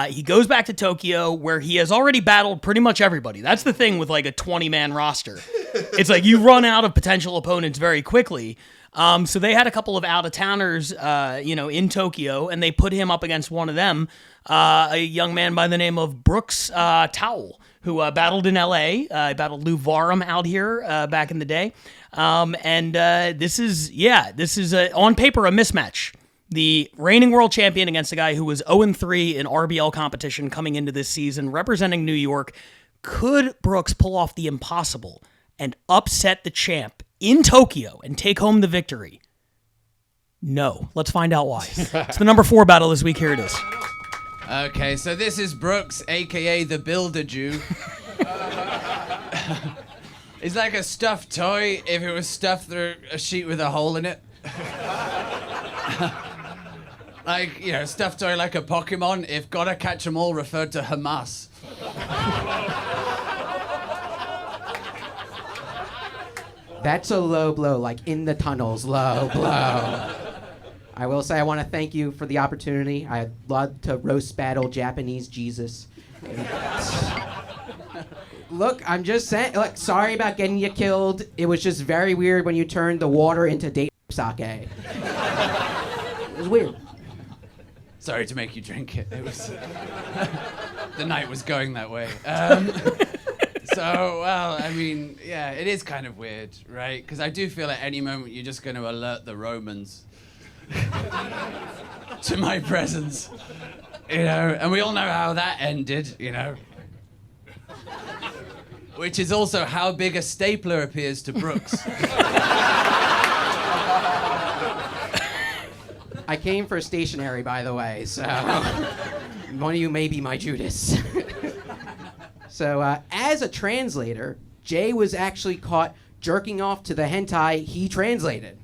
He goes back to Tokyo, where he has already battled pretty much everybody. That's the thing with like a 20-man roster. It's like you run out of potential opponents very quickly. So they had a couple of out-of-towners, in Tokyo, and they put him up against one of them, a young man by the name of Brooks Towell, who battled in L.A., battled Lou Varum out here back in the day. This is on paper a mismatch. The reigning world champion against a guy who was 0-3 in RBL competition coming into this season, representing New York. Could Brooks pull off the impossible and upset the champ in Tokyo and take home the victory? No. Let's find out why. It's the number 4 battle this week. Here it is. Okay, so this is Brooks, a.k.a. the Builder Jew. It's like a stuffed toy if it was stuffed through a sheet with a hole in it. Like, stuffed toy like a Pokemon if Gotta Catch 'Em All referred to Hamas. That's a low blow, like in the tunnels, low blow. I will say I want to thank you for the opportunity. I'd love to roast battle Japanese Jesus. Look, I'm just saying, look, sorry about getting you killed. It was just very weird when you turned the water into date sake. It was weird. Sorry to make you drink it. It was the night was going that way. It is kind of weird, right? Because I do feel at any moment you're just going to alert the Romans to my presence, and we all know how that ended, which is also how big a stapler appears to Brooks. I came for stationery, by the way, so... One of you may be my Judas. So, as a translator, Jay was actually caught jerking off to the hentai he translated.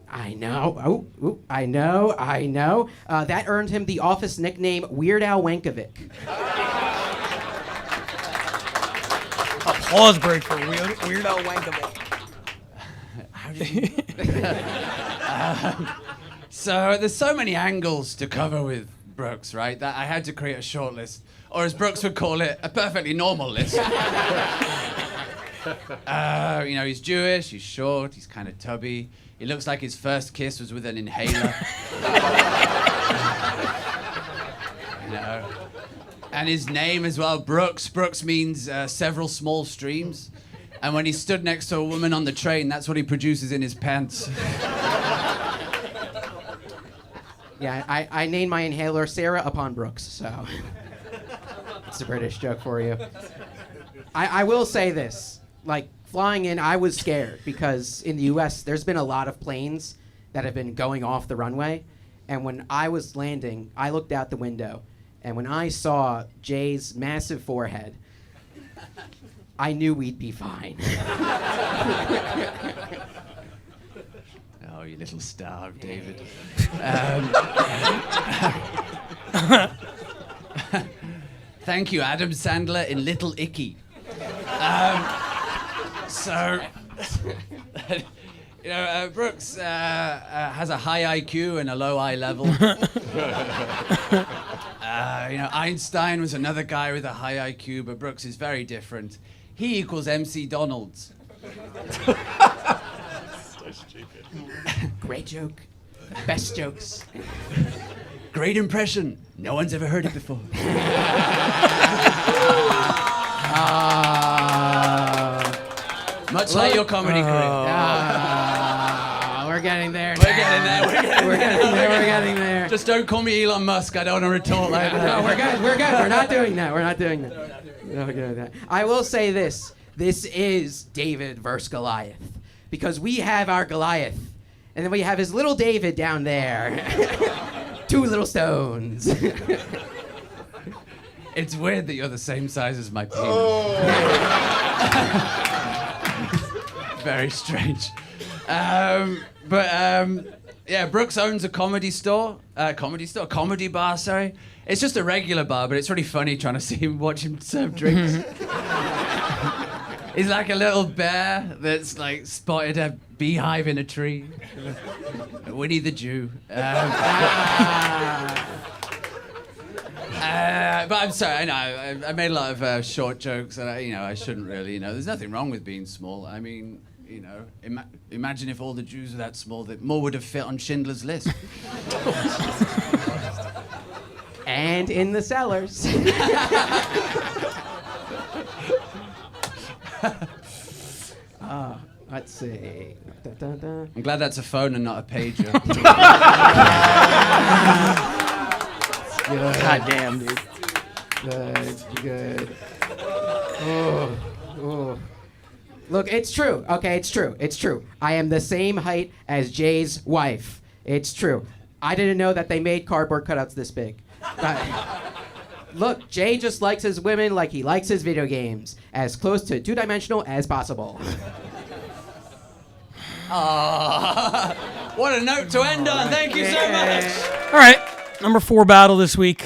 I know. I know. That earned him the office nickname Weird Al Wankovic. Applause break for Weird Al Wankovic. How did you... So there's so many angles to cover with Brooks, right? That I had to create a short list, or as Brooks would call it, a perfectly normal list. He's Jewish, he's short, he's kind of tubby. He looks like his first kiss was with an inhaler. And his name as well, Brooks. Brooks means several small streams. And when he stood next to a woman on the train, that's what he produces in his pants. Yeah, I named my inhaler Sarah upon Brooks, so it's a British joke for you. I will say this, like, flying in, I was scared because in the US, there's been a lot of planes that have been going off the runway. And when I was landing, I looked out the window. And when I saw Jay's massive forehead, I knew we'd be fine. Oh, you little starve, David. Thank you, Adam Sandler in Little Icky. Brooks has a high IQ and a low eye level. Einstein was another guy with a high IQ, but Brooks is very different. He equals MC Donald's. So stupid. Great joke. Best jokes. Great impression. No one's ever heard it before. Much like your comedy career. We're getting there. We're getting there. Just don't call me Elon Musk. I don't want to retort like that. No, we're good. We're not doing that. I will say this. This is David versus Goliath. Because we have our Goliath. And then we have his little David down there. Two little stones. It's weird that you're the same size as my penis. Very strange. Brooks owns a comedy bar, sorry. It's just a regular bar, but it's really funny trying to watch him serve drinks. He's like a little bear that's like spotted a beehive in a tree. Winnie the Jew. But I'm sorry, I know, I made a lot of short jokes, and I shouldn't really, there's nothing wrong with being small. I mean, imagine if all the Jews were that small, that more would have fit on Schindler's List. And in the cellars. Let's see. I'm glad that's a phone and not a pager. God damn, dude. Good. Oh. Look, it's true. Okay, it's true. I am the same height as Jay's wife. It's true. I didn't know that they made cardboard cutouts this big. Look, Jay just likes his women like he likes his video games. As close to two-dimensional as possible. What a note to end on. Thank you so much. All right, number 4 battle this week.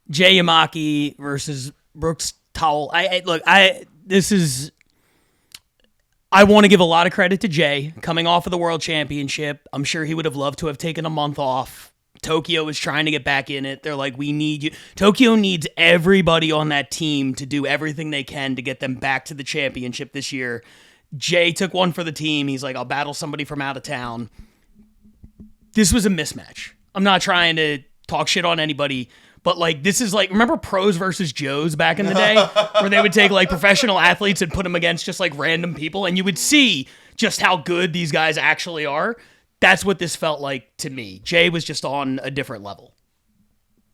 Jay Yamaki versus Brooks Towell. I want to give a lot of credit to Jay coming off of the World Championship. I'm sure he would have loved to have taken a month off. Tokyo is trying to get back in it. They're like, we need you. Tokyo needs everybody on that team to do everything they can to get them back to the championship this year. Jay took one for the team. He's like, I'll battle somebody from out of town. This was a mismatch. I'm not trying to talk shit on anybody, but like, this is like, remember Pros versus Joes back in the day where they would take like professional athletes and put them against just like random people, and you would see just how good these guys actually are. That's what this felt like to me. Jay was just on a different level.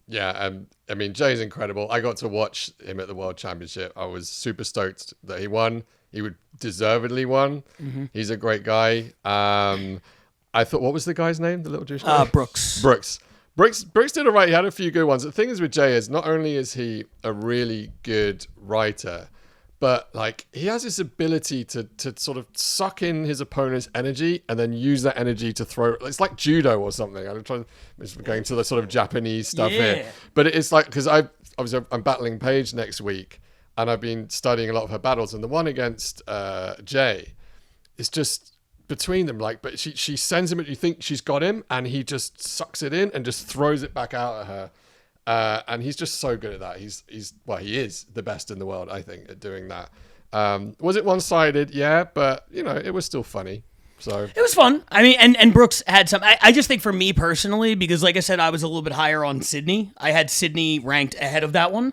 Yeah, I mean, Jay's incredible. I got to watch him at the World Championship. I was super stoked that he won. He would deservedly won. Mm-hmm. He's a great guy. I thought, what was the guy's name? The little Jewish guy? Brooks. Brooks did all right. He had a few good ones. The thing is with Jay is not only is he a really good writer, but like he has this ability to sort of suck in his opponent's energy and then use that energy to throw. It's like judo or something. I'm going to the sort of Japanese stuff here, but it's like because I'm battling Paige next week, and I've been studying a lot of her battles, and the one against Jay is just between them. Like, but she sends him. You think she's got him, and he just sucks it in and just throws it back out at her. And he's just so good at that. He is the best in the world, I think, at doing that. Was it one-sided? Yeah, but it was still funny. So it was fun. I mean, and Brooks had some. I just think for me personally, because like I said, I was a little bit higher on Sydney. I had Sydney ranked ahead of that one.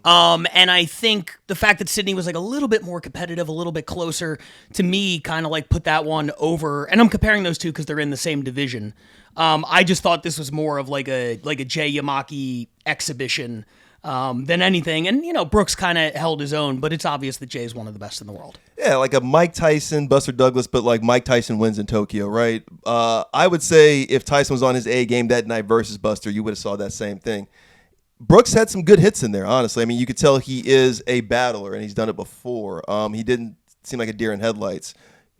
And I think the fact that Sydney was like a little bit more competitive, a little bit closer to me, kind of like put that one over. And I'm comparing those two because they're in the same division. I just thought this was more of like a Jay Yamaki exhibition than anything. And, Brooks kind of held his own, but it's obvious that Jay is one of the best in the world. Yeah, like a Mike Tyson, Buster Douglas, but like Mike Tyson wins in Tokyo, right? I would say if Tyson was on his A game that night versus Buster, you would have saw that same thing. Brooks had some good hits in there, honestly. I mean, you could tell he is a battler, and he's done it before. He didn't seem like a deer in headlights.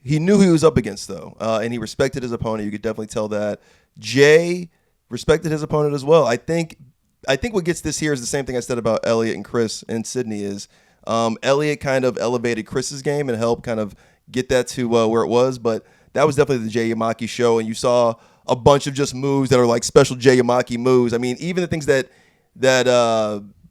He knew who he was up against, though, and he respected his opponent. You could definitely tell that. Jay respected his opponent as well. I think what gets this here is the same thing I said about Elliot and Chris and Sydney is Elliot kind of elevated Chris's game and helped kind of get that to where it was. But that was definitely the Jay Yamaki show, and you saw a bunch of just moves that are like special Jay Yamaki moves. I mean, even the things that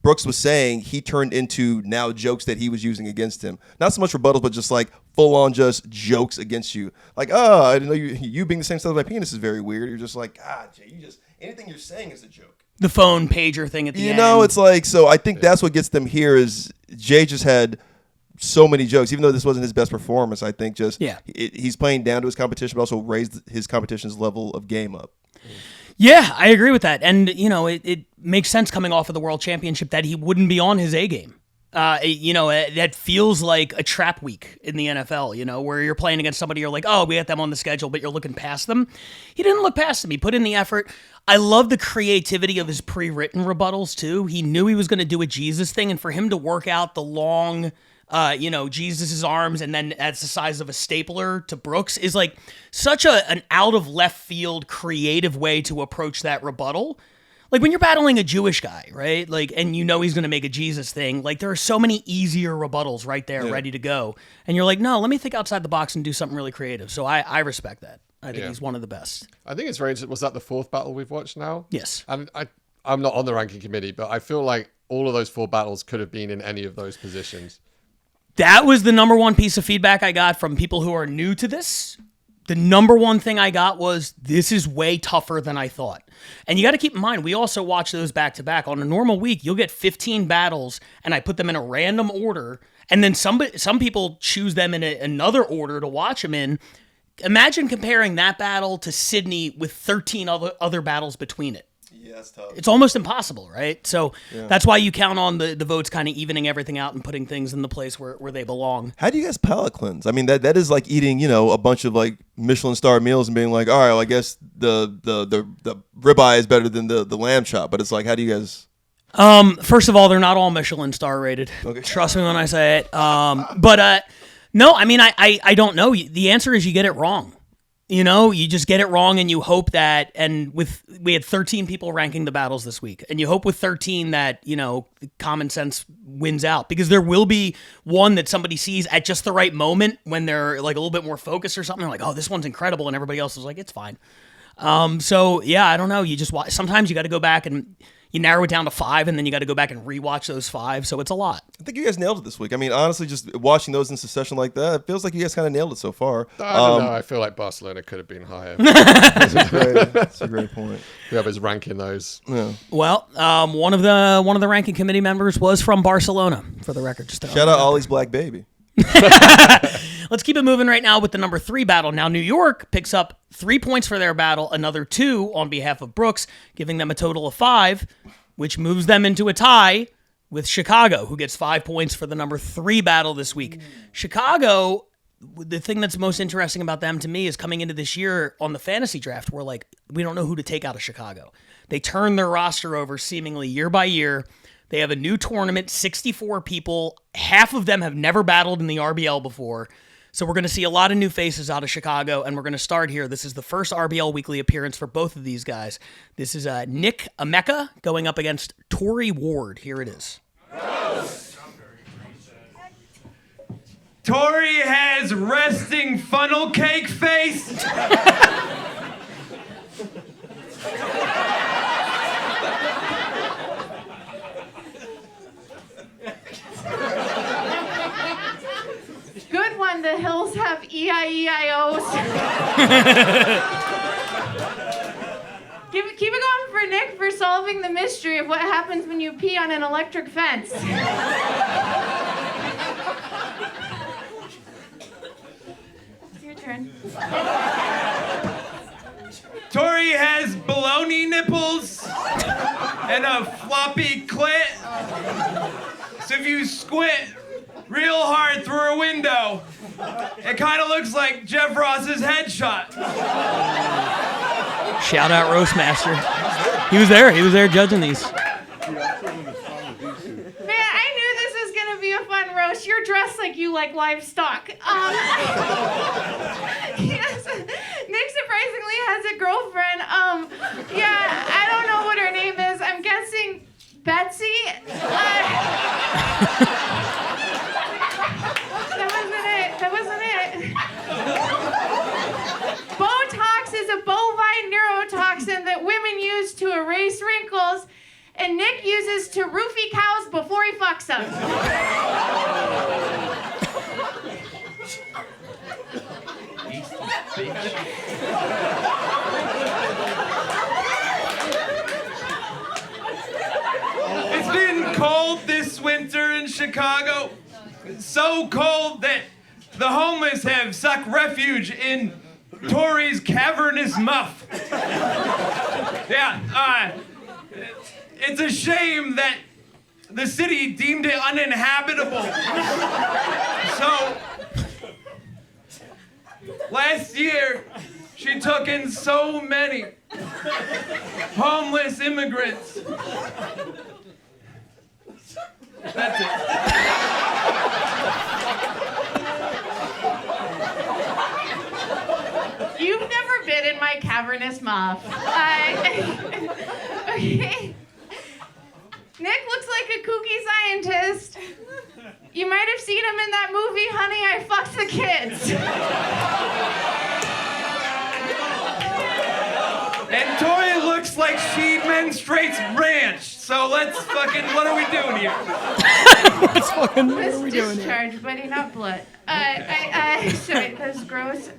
Brooks was saying, he turned into now jokes that he was using against him. Not so much rebuttals, but just like full-on just jokes against you. Like, I didn't know you being the same size as my penis is very weird. You're just like, Jay, anything you're saying is a joke. The phone pager thing at the end. It's like, so I think that's what gets them here is Jay just had so many jokes. Even though this wasn't his best performance, I think he's playing down to his competition, but also raised his competition's level of game up. Yeah, I agree with that. And, it makes sense coming off of the World Championship that he wouldn't be on his A game. That feels like a trap week in the NFL, where you're playing against somebody, you're like, oh, we got them on the schedule, but you're looking past them. He didn't look past them. He put in the effort. I love the creativity of his pre-written rebuttals, too. He knew he was going to do a Jesus thing, and for him to work out the long, Jesus' arms, and then that's the size of a stapler to Brooks is like such an out of left field creative way to approach that rebuttal. Like when you're battling a Jewish guy, right? Like, and he's going to make a Jesus thing. Like there are so many easier rebuttals right there, ready to go. And you're like, no, let me think outside the box and do something really creative. So I respect that. I think he's one of the best. I think it's very interesting. Was that the fourth battle we've watched now? Yes. And I'm not on the ranking committee, but I feel like all of those 4 battles could have been in any of those positions. That was the number one piece of feedback I got from people who are new to this. The number one thing I got was, this is way tougher than I thought. And you got to keep in mind, we also watch those back to back. On a normal week, you'll get 15 battles, and I put them in a random order, and then some people choose them in another order to watch them in. Imagine comparing that battle to Sydney with 13 other battles between it. Yeah, that's tough. It's almost impossible, right? So that's why you count on the votes kind of evening everything out and putting things in the place where they belong. How do you guys palate cleanse? I mean, that is like eating, a bunch of like Michelin star meals and being like, all right, well, I guess the ribeye is better than the lamb chop. But it's like, how do you guys? First of all, they're not all Michelin star rated. Okay. Trust me when I say it. No, I mean, I don't know. The answer is you get it wrong. You just get it wrong, and you hope that, and we had 13 people ranking the battles this week, and you hope with 13 that, common sense wins out, because there will be one that somebody sees at just the right moment when they're like a little bit more focused or something, they're like, oh, this one's incredible, and everybody else is like, it's fine. So yeah, I don't know. You just watch. Sometimes you got to go back and you narrow it down to 5, and then you got to go back and rewatch those 5. So it's a lot. I think you guys nailed it this week. I mean, honestly, just watching those in succession like that, it feels like you guys kind of nailed it so far. I don't know. I feel like Barcelona could have been higher. That's a great point. Whoever's ranking those. Yeah. Well, one of the ranking committee members was from Barcelona, for the record. Just shout out Ollie's Black Baby. Let's keep it moving right now with the number 3 battle. Now, New York picks up 3 points for their battle, another 2 on behalf of Brooks, giving them a total of 5, which moves them into a tie with Chicago, who gets 5 points for the number 3 battle this week. Chicago, the thing that's most interesting about them to me is coming into this year on the fantasy draft, we're like, we don't know who to take out of Chicago. They turn their roster over seemingly year by year. They have a new tournament, 64 people. Half of them have never battled in the RBL before. So we're going to see a lot of new faces out of Chicago, and we're going to start here. This is the first RBL Weekly appearance for both of these guys. This is Nick Emeka going up against Tori Ward. Here it is. Tori has resting funnel cake face. Good one, the hills have E-I-E-I-O's. Keep it going for Nick for solving the mystery of what happens when you pee on an electric fence. It's your turn. Tori has baloney nipples and a floppy clit. So if you squint real hard through a window, it kind of looks like Jeff Ross's headshot. Shout out Roastmaster. He was there judging these. Man, I knew this was gonna be a fun roast. You're dressed like you like livestock. Yes, Nick surprisingly has a girlfriend. Yeah, I don't know what her name is. I'm guessing Betsy. That wasn't it. Botox is a bovine neurotoxin that women use to erase wrinkles, and Nick uses to roofie cows before he fucks them. It's been cold this winter in Chicago. So cold that the homeless have sought refuge in Tori's cavernous muff. Yeah, it's a shame that the city deemed it uninhabitable. So, last year, she took in so many homeless immigrants. That's it. You've never been in my cavernous muff. Okay. Nick looks like a kooky scientist. You might have seen him in that movie, Honey, I Fucked the Kids. And Tori looks like she menstruates ranch. So let's fucking, what are we doing here? Let's discharge, buddy, not blood. Sorry, that's gross.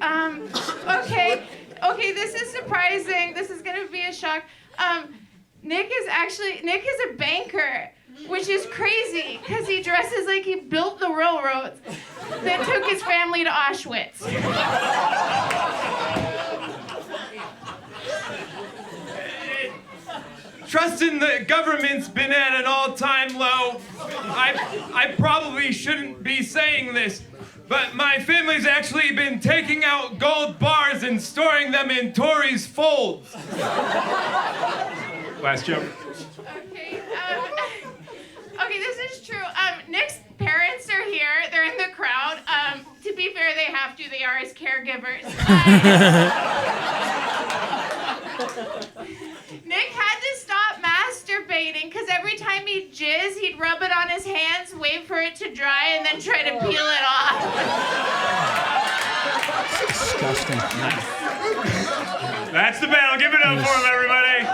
Okay, this is surprising. This is gonna be a shock. Nick is a banker, which is crazy, because he dresses like he built the railroads, then took his family to Auschwitz. Trust in the government's been at an all-time low. I probably shouldn't be saying this, but my family's actually been taking out gold bars and storing them in Tori's folds. Last joke. Okay, this is true. Nick's parents are here. They're in the crowd. To be fair, they have to. They are his caregivers. Nick had to stop masturbating because every time he'd jizz, he'd rub it on his hands, wait for it to dry, and then try to peel it off. Disgusting. That's the battle. Give it up for him, everybody.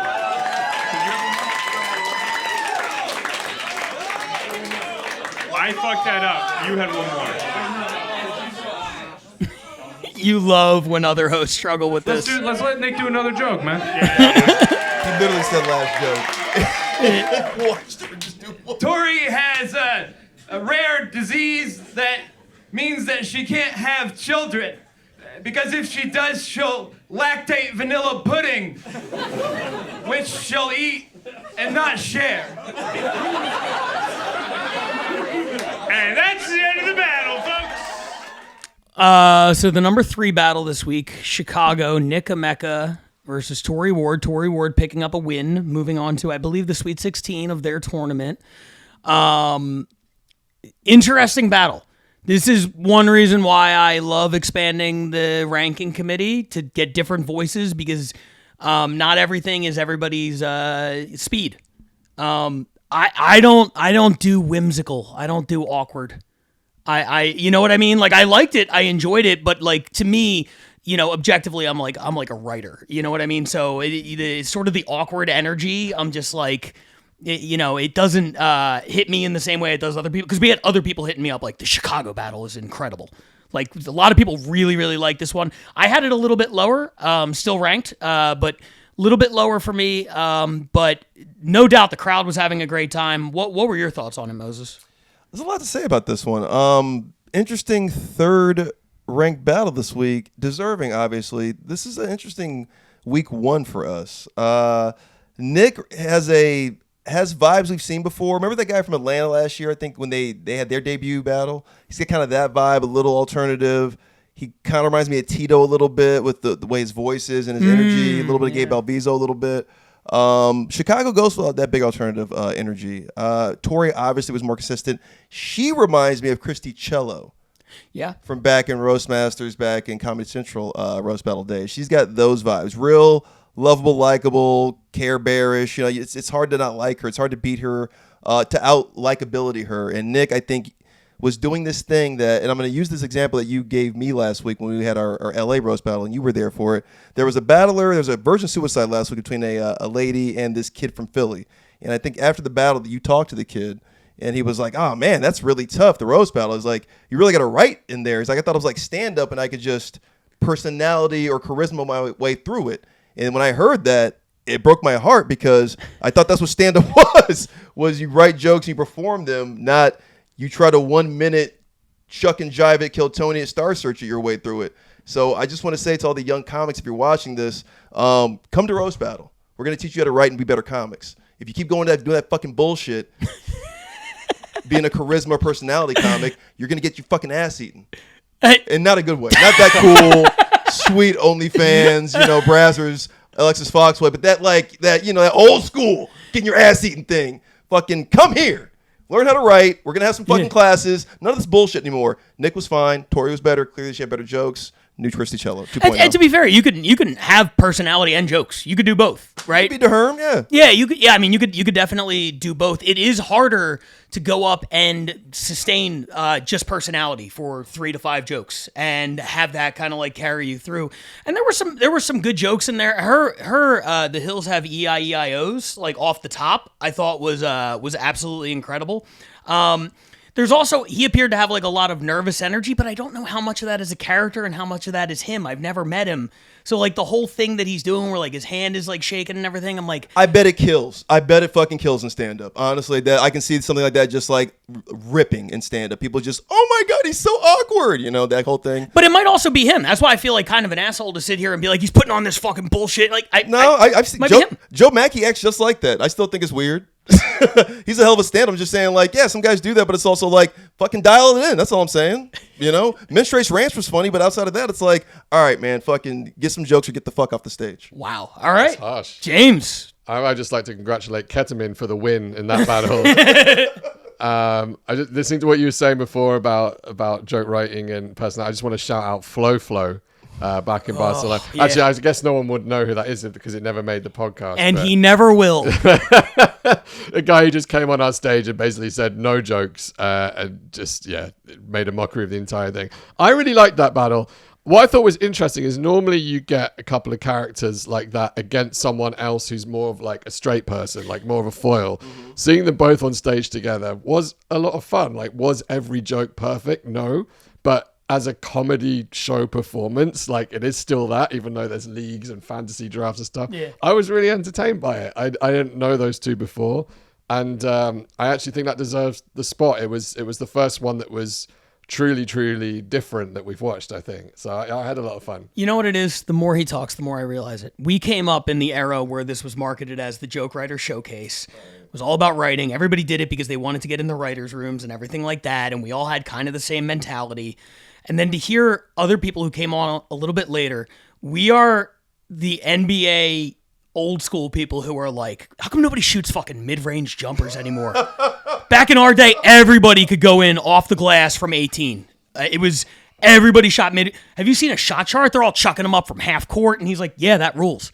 I fucked that up. You had one more. You love when other hosts struggle with this. Let's let Nick do another joke, man. He literally said last joke. Tori has a rare disease that means that she can't have children. Because if she does, she'll lactate vanilla pudding, which she'll eat and not share. And that's the end of the battle, folks. So the number 3 battle this week, Chicago, Nick Emeka versus Tory Ward. Tory Ward picking up a win, moving on to, I believe, the Sweet 16 of their tournament. Interesting battle. This is one reason why I love expanding the ranking committee to get different voices, because not everything is everybody's speed. I don't do whimsical. I don't do awkward. I you know what I mean? Like, I liked it, I enjoyed it, but like, to me, you know, objectively, I'm like a writer. You know what I mean? So it's sort of the awkward energy. I'm just like, it doesn't hit me in the same way it does other people, because we had other people hitting me up like, the Chicago battle is incredible. Like, a lot of people really, really like this one. I had it a little bit lower, still ranked, but a little bit lower for me. But no doubt the crowd was having a great time. What were your thoughts on it, Moses? There's a lot to say about this one. Interesting third ranked battle this week. Deserving, obviously. This is an interesting week 1 for us. Nick has vibes we've seen before. Remember that guy from Atlanta last year, I think, when they had their debut battle? He's got kind of that vibe, a little alternative. He kind of reminds me of Tito a little bit with the way his voice is and his energy, a little bit of Gabe Alviso a little bit. Chicago goes without that big alternative energy. Tori obviously was more consistent. She reminds me of Christy Cello. Yeah. From back in Roast Masters, back in Comedy Central Roast Battle days. She's got those vibes. Real lovable, likable, care bearish. You know, it's hard to not like her. It's hard to beat her, to out likability her. And Nick, I think, was doing this thing that, and I'm going to use this example that you gave me last week when we had our LA roast battle, and you were there for it. There was a virgin suicide last week between a lady and this kid from Philly. And I think after the battle that you talked to the kid, and he was like, oh man, that's really tough. The roast battle is like, you really got to write in there. He's like, I thought it was like stand up and I could just personality or charisma my way through it. And when I heard that, it broke my heart, because I thought that's what stand up was you write jokes, you perform them, not you try to 1 minute chuck and jive it, kill Tony at Star Searcher your way through it. So I just want to say to all the young comics, if you're watching this, come to Roast Battle. We're going to teach you how to write and be better comics. If you keep going to doing that fucking bullshit, being a charisma personality comic, you're going to get your fucking ass eaten. And not a good way. Not that cool, sweet OnlyFans, Brazzers, Alexis Fox way, but that old school, getting your ass eaten thing. Fucking come here. Learn how to write. We're going to have some fucking classes. None of this bullshit anymore. Nick was fine. Tori was better. Clearly she had better jokes. New Christy Cello 2.0. And to be fair, you can have personality and jokes. You could do both, right? Be DeHerm, yeah. Yeah, you could. Yeah, I mean, you could definitely do both. It is harder to go up and sustain just personality for 3 to 5 jokes and have that kind of like carry you through. And there were some good jokes in there. Her the Hills Have EIEIOs like off the top, I thought was absolutely incredible. There's also, he appeared to have like a lot of nervous energy, but I don't know how much of that is a character and how much of that is him. I've never met him. So like the whole thing that he's doing where like his hand is like shaking and everything, I'm like, I bet it kills. I bet it fucking kills in stand-up. Honestly, that I can see something like that just like ripping in stand-up. People just, oh my God, he's so awkward. That whole thing. But it might also be him. That's why I feel like kind of an asshole to sit here and be like, he's putting on this fucking bullshit. Like, I've seen Joe Mackey acts just like that. I still think it's weird. He's a hell of a stand-up. I'm just saying, like, yeah, some guys do that, but it's also like, fucking dial it in. That's all I'm saying. Menstrace Ranch was funny, but outside of that, it's like, all right, man, fucking get some jokes or get the fuck off the stage. Wow. All right. That's harsh. James. I'd just like to congratulate Ketamine for the win in that battle. I just listening to what you were saying before about joke writing and personality. I just want to shout out Flo. Back in Barcelona. Yeah. Actually, I guess no one would know who that is because it never made the podcast. And he never will. A guy who just came on our stage and basically said no jokes and just, made a mockery of the entire thing. I really liked that battle. What I thought was interesting is normally you get a couple of characters like that against someone else who's more of like a straight person, like more of a foil. Mm-hmm. Seeing them both on stage together was a lot of fun. Like, was every joke perfect? No. But as a comedy show performance, like it is still that, even though there's leagues and fantasy drafts and stuff. Yeah. I was really entertained by it. I didn't know those two before, and I actually think that deserves the spot. It was the first one that was truly different that we've watched, I think. So I had a lot of fun. You know what it is? The more he talks, the more I realize it. We came up in the era where this was marketed as the Joke Writer Showcase. It was all about writing. Everybody did it because they wanted to get in the writers' rooms and everything like that, and we all had kind of the same mentality. And then to hear other people who came on a little bit later, we are the NBA old school people who are like, how come nobody shoots fucking mid-range jumpers anymore? Back in our day, everybody could go in off the glass from 18. It was everybody shot mid. Have you seen a shot chart? They're all chucking them up from half court, and he's like, yeah, that rules.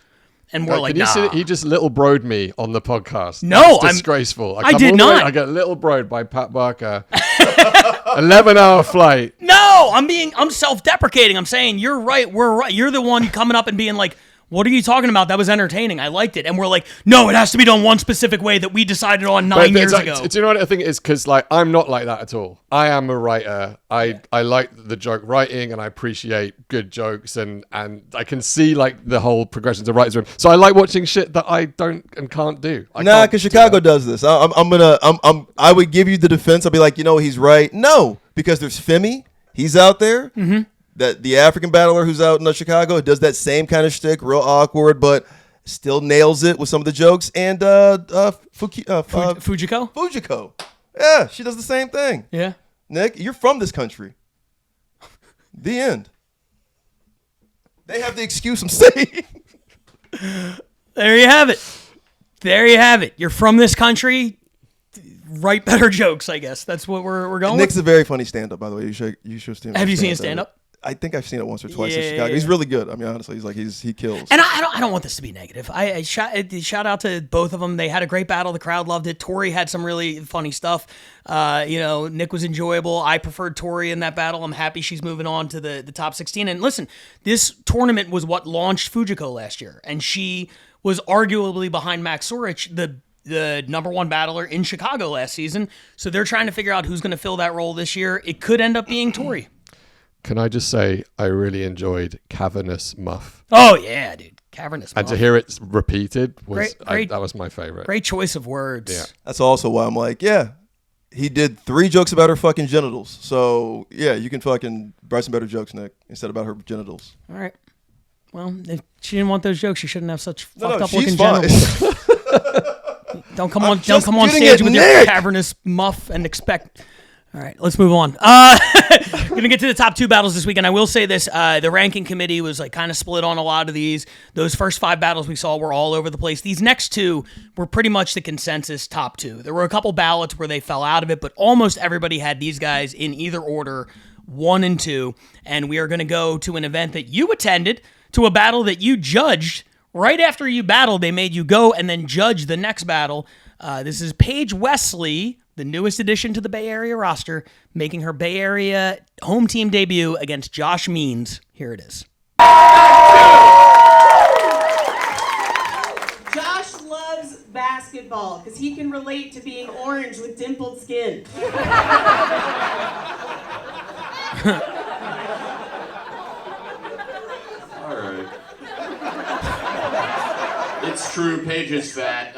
And we're like, nah. He just little broed me on the podcast. No, That's disgraceful. I did not. I get little broed by Pat Barker. 11-hour flight. No, I'm self-deprecating. I'm saying you're right. We're right. You're the one coming up and being like, what are you talking about? That was entertaining. I liked it. And we're like, no, it has to be done one specific way that we decided on 9 years ago. Do you know what I think it is? Because like I'm not like that at all. I am a writer. I like the joke writing and I appreciate good jokes and I can see like the whole progression to writer's room. So I like watching shit that I don't and can't do. Nah, because Chicago does this. I would give you the defense. I'll be like, he's right. No, because there's Femi. He's out there. Mm-hmm. That the African battler who's out in Chicago does that same kind of shtick, real awkward, but still nails it with some of the jokes. And Fujiko. Yeah, she does the same thing. Yeah. Nick, you're from this country. The end. They have the excuse I'm saying. There you have it. You're from this country. Write better jokes, I guess. That's what we're going Nick's with. a very funny stand-up, by the way. You should see him. Have you seen his stand-up? I think I've seen it once or twice in Chicago. He's really good. I mean, honestly, he kills. And I don't want this to be negative. I shout out to both of them. They had a great battle. The crowd loved it. Tori had some really funny stuff. Nick was enjoyable. I preferred Tori in that battle. I'm happy she's moving on to the top 16. And listen, this tournament was what launched Fujiko last year, and she was arguably behind Max Sorich, the number one battler in Chicago last season. So they're trying to figure out who's going to fill that role this year. It could end up being Tori. Can I just say I really enjoyed Cavernous Muff? Oh, yeah, dude. Cavernous Muff. And to hear it repeated, that was my favorite. Great choice of words. Yeah. That's also why I'm like, he did 3 jokes about her fucking genitals. So, yeah, you can fucking write some better jokes, Nick, instead about her genitals. All right. Well, if she didn't want those jokes, she shouldn't have such fucked up looking fine. genitals. Don't come on stage with your cavernous muff and expect. All right, let's move on. Gonna get to the top 2 battles this weekend. I will say this: the ranking committee was like kind of split on a lot of these. Those first 5 battles we saw were all over the place. These next 2 were pretty much the consensus top 2. There were a couple ballots where they fell out of it, but almost everybody had these guys in either order, 1 and 2. And we are going to go to an event that you attended, to a battle that you judged. Right after you battled, they made you go and then judge the next battle. This is Paige Wesley, the newest addition to the Bay Area roster, making her Bay Area home team debut against Josh Means. Here it is. Josh loves basketball because he can relate to being orange with dimpled skin. All right. It's true, Paige is fat.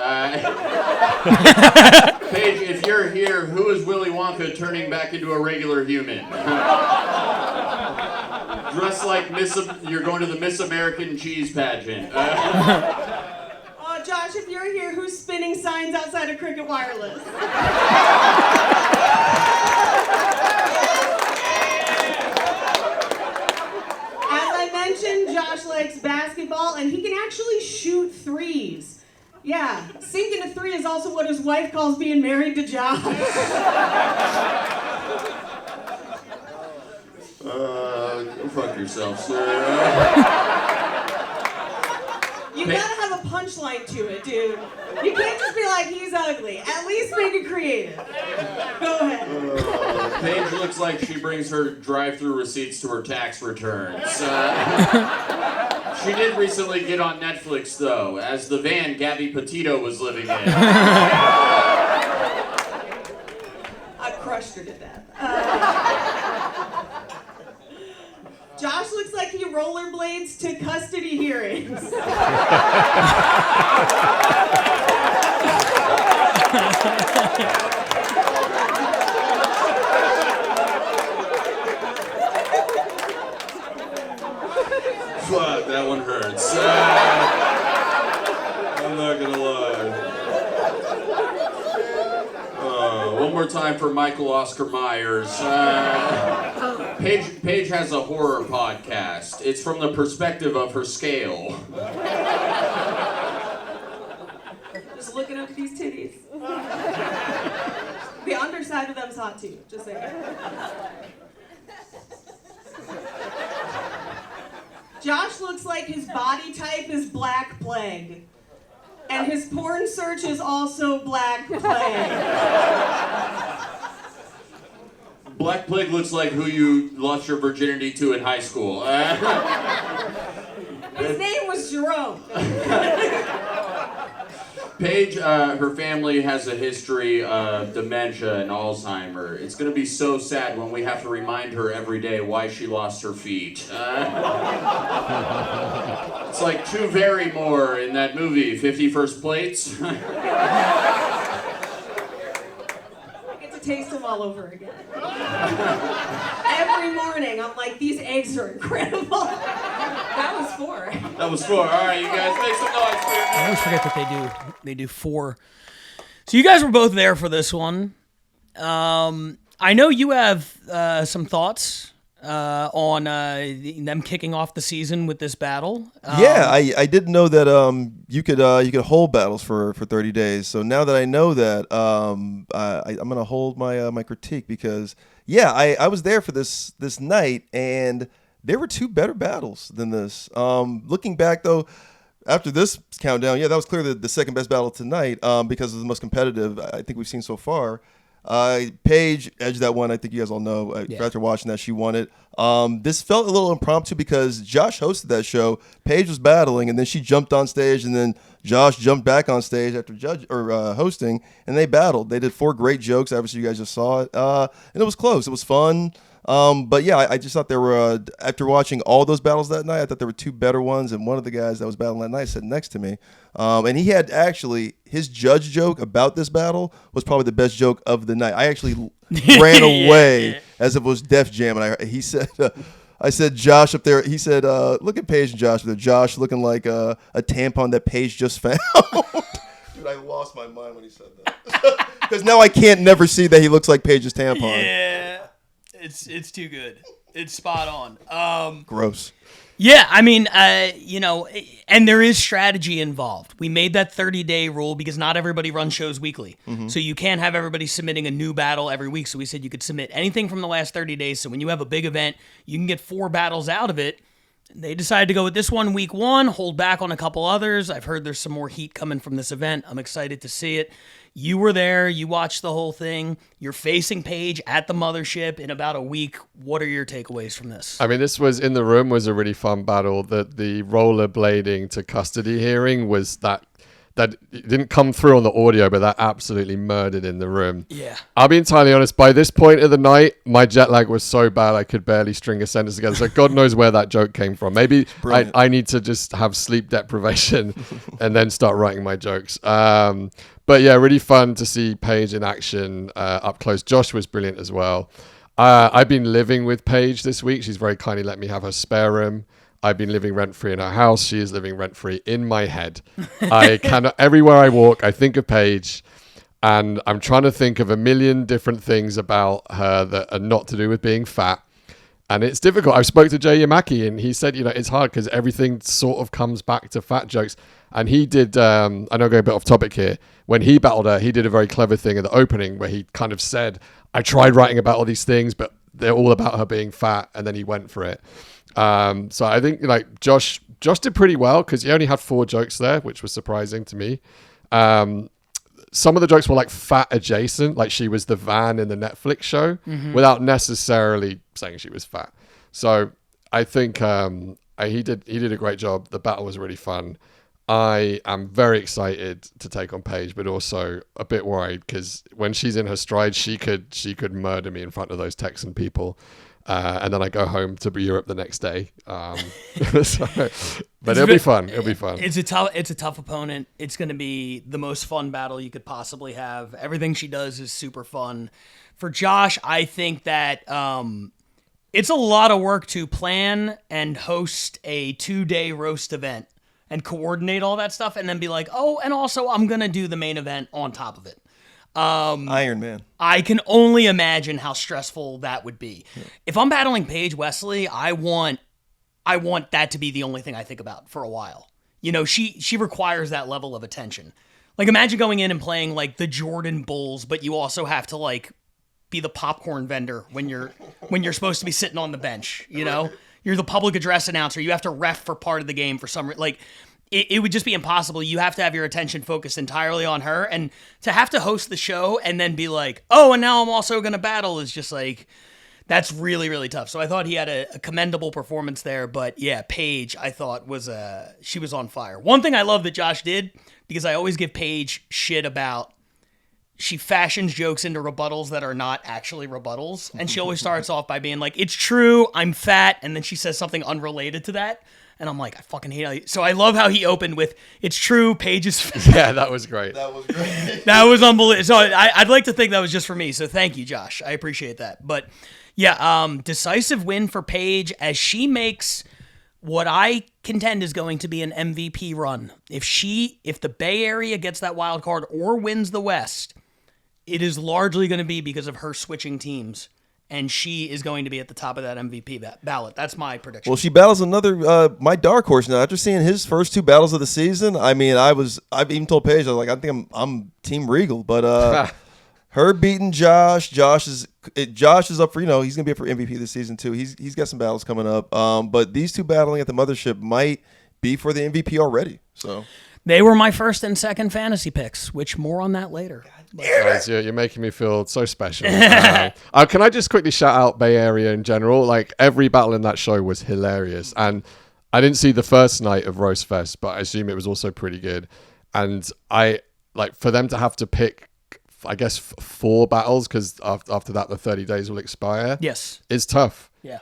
Paige, if you're here, who is Willy Wonka turning back into a regular human? Dressed like you're going to the Miss American Cheese pageant. Josh, if you're here, who's spinning signs outside of Cricket Wireless? Mentioned Josh likes basketball and he can actually shoot threes. Yeah, sinking a 3 is also what his wife calls being married to Josh. Go fuck yourself, sir. You gotta have a punchline to it, dude. You can't just be like, he's ugly. At least make it creative. Go ahead. Paige looks like she brings her drive-through receipts to her tax returns. She did recently get on Netflix, though, as the van Gabby Petito was living in. I crushed her to death. Josh looks like he rollerblades to custody hearings. Fuck, that one hurts. I'm not gonna lie. One more more time for Michael Oscar Myers. Paige has a horror podcast. It's from the perspective of her scale. Just looking up at these titties. The underside of them's hot too, just saying. Josh looks like his body type is Black Plague. And his porn search is also Black Plague. Black Plague looks like who you lost your virginity to in high school. His name was Jerome. Paige, her family has a history of dementia and Alzheimer. It's going to be so sad when we have to remind her every day why she lost her feet. It's like Drew Barrymore in that movie, 50 First Plates. I get to taste them all over again. Every morning, I'm like, these eggs are incredible. That was 4. That was 4. All right, you guys, make some noise for your I always forget that they do 4. So you guys were both there for this one. I know you have some thoughts on them kicking off the season with this battle. Yeah, I didn't know that you could hold battles for 30 days. So now that I know that, I'm gonna hold my critique because I was there for this night and there were 2 better battles than this. Looking back though, after this countdown, that was clearly the second best battle tonight because it was the most competitive I think we've seen so far. Paige edged that one. I think you guys all know. After watching that, she won it. This felt a little impromptu because Josh hosted that show. Paige was battling, and then she jumped on stage, and then Josh jumped back on stage after hosting, and they battled. They did 4 great jokes. Obviously, you guys just saw it, and it was close. It was fun. But I just thought there were, after watching all those battles that night, I thought there were 2 better ones, and one of the guys that was battling that night sat next to me. And he had actually, his judge joke about this battle was probably the best joke of the night. I actually ran away as if it was Def Jam, and he said, I said, Josh up there, he said, look at Paige and Josh, with Josh looking like a tampon that Paige just found. Dude, I lost my mind when he said that. Because now I can't never see that he looks like Paige's tampon. Yeah. It's too good. It's spot on. Gross. Yeah, I mean, and there is strategy involved. We made that 30-day rule because not everybody runs shows weekly. Mm-hmm. So you can't have everybody submitting a new battle every week. So we said you could submit anything from the last 30 days. So when you have a big event, you can get 4 battles out of it. They decided to go with this one week 1, hold back on a couple others. I've heard there's some more heat coming from this event. I'm excited to see it. You were there. You watched the whole thing. You're facing Paige at the mothership in about a week. What are your takeaways from this? I mean, this was in the room was a really fun battle. The rollerblading to custody hearing was that it didn't come through on the audio, but that absolutely murdered in the room. Yeah. I'll be entirely honest. By this point of the night, my jet lag was so bad I could barely string a sentence together. So God knows where that joke came from. Maybe I need to just have sleep deprivation and then start writing my jokes. But yeah, really fun to see Paige in action up close. Josh was brilliant as well. I've been living with Paige this week. She's very kindly let me have her spare room. I've been living rent-free in her house. She is living rent-free in my head. Everywhere I walk, I think of Paige, and I'm trying to think of a million different things about her that are not to do with being fat. And it's difficult. I spoke to Jay Yamaki, and he said, it's hard because everything sort of comes back to fat jokes. And he did, I know I'm going a bit off topic here. When he battled her, he did a very clever thing at the opening where he kind of said, I tried writing about all these things, but they're all about her being fat. And then he went for it. So I think Josh did pretty well because he only had 4 jokes there, which was surprising to me. Some of the jokes were fat adjacent, like she was the van in the Netflix show, without necessarily saying she was fat. So I think he did a great job. The battle was really fun. I am very excited to take on Paige, but also a bit worried because when she's in her stride, she could murder me in front of those Texan people. And then I go home to Europe the next day. But it'll be fun. It'll be fun. It's a tough opponent. It's going to be the most fun battle you could possibly have. Everything she does is super fun. For Josh, I think that it's a lot of work to plan and host a 2-day roast event and coordinate all that stuff and then be like, oh, and also I'm going to do the main event on top of it. Iron Man. I can only imagine how stressful that would be. Yeah. If I'm battling Paige Wesley, I want that to be the only thing I think about for a while. You know, she requires that level of attention. Like, imagine going in and playing like the Jordan Bulls, but you also have to like be the popcorn vendor when you're supposed to be sitting on the bench. You know, you're the public address announcer. You have to ref for part of the game for some like. It would just be impossible. You have to have your attention focused entirely on her, and to have to host the show and then be like, oh, and now I'm also going to battle is just like, that's really, really tough. So I thought he had a commendable performance there, but yeah, Paige, I thought she was on fire. One thing I love that Josh did, because I always give Paige shit about, she fashions jokes into rebuttals that are not actually rebuttals, and she always starts off by being like, it's true, I'm fat, and then she says something unrelated to that. And I'm like, I fucking hate it. So I love how he opened with, it's true, Paige is fat. Yeah, that was great. That was great. That was unbelievable. So I'd like to think that was just for me. So thank you, Josh. I appreciate that. But yeah, decisive win for Paige as she makes what I contend is going to be an MVP run. If the Bay Area gets that wild card or wins the West, it is largely going to be because of her switching teams. And she is going to be at the top of that MVP ballot. That's my prediction. Well, she battles another, my dark horse now. After seeing his first 2 battles of the season, I mean, I've even told Paige, I was like, I think I'm Team Regal. But her beating Josh, Josh is up for, he's going to be up for MVP this season too. He's got some battles coming up. But these 2 battling at the mothership might be for the MVP already. So they were my first and second fantasy picks, which more on that later. Guys, you're making me feel so special. Can I just quickly shout out Bay Area in general? Like, every battle in that show was hilarious. And I didn't see the first night of Roast Fest, but I assume it was also pretty good. And for them to have to pick, I guess, 4 battles, because after that, the 30 days will expire. Yes. It's tough. Yeah.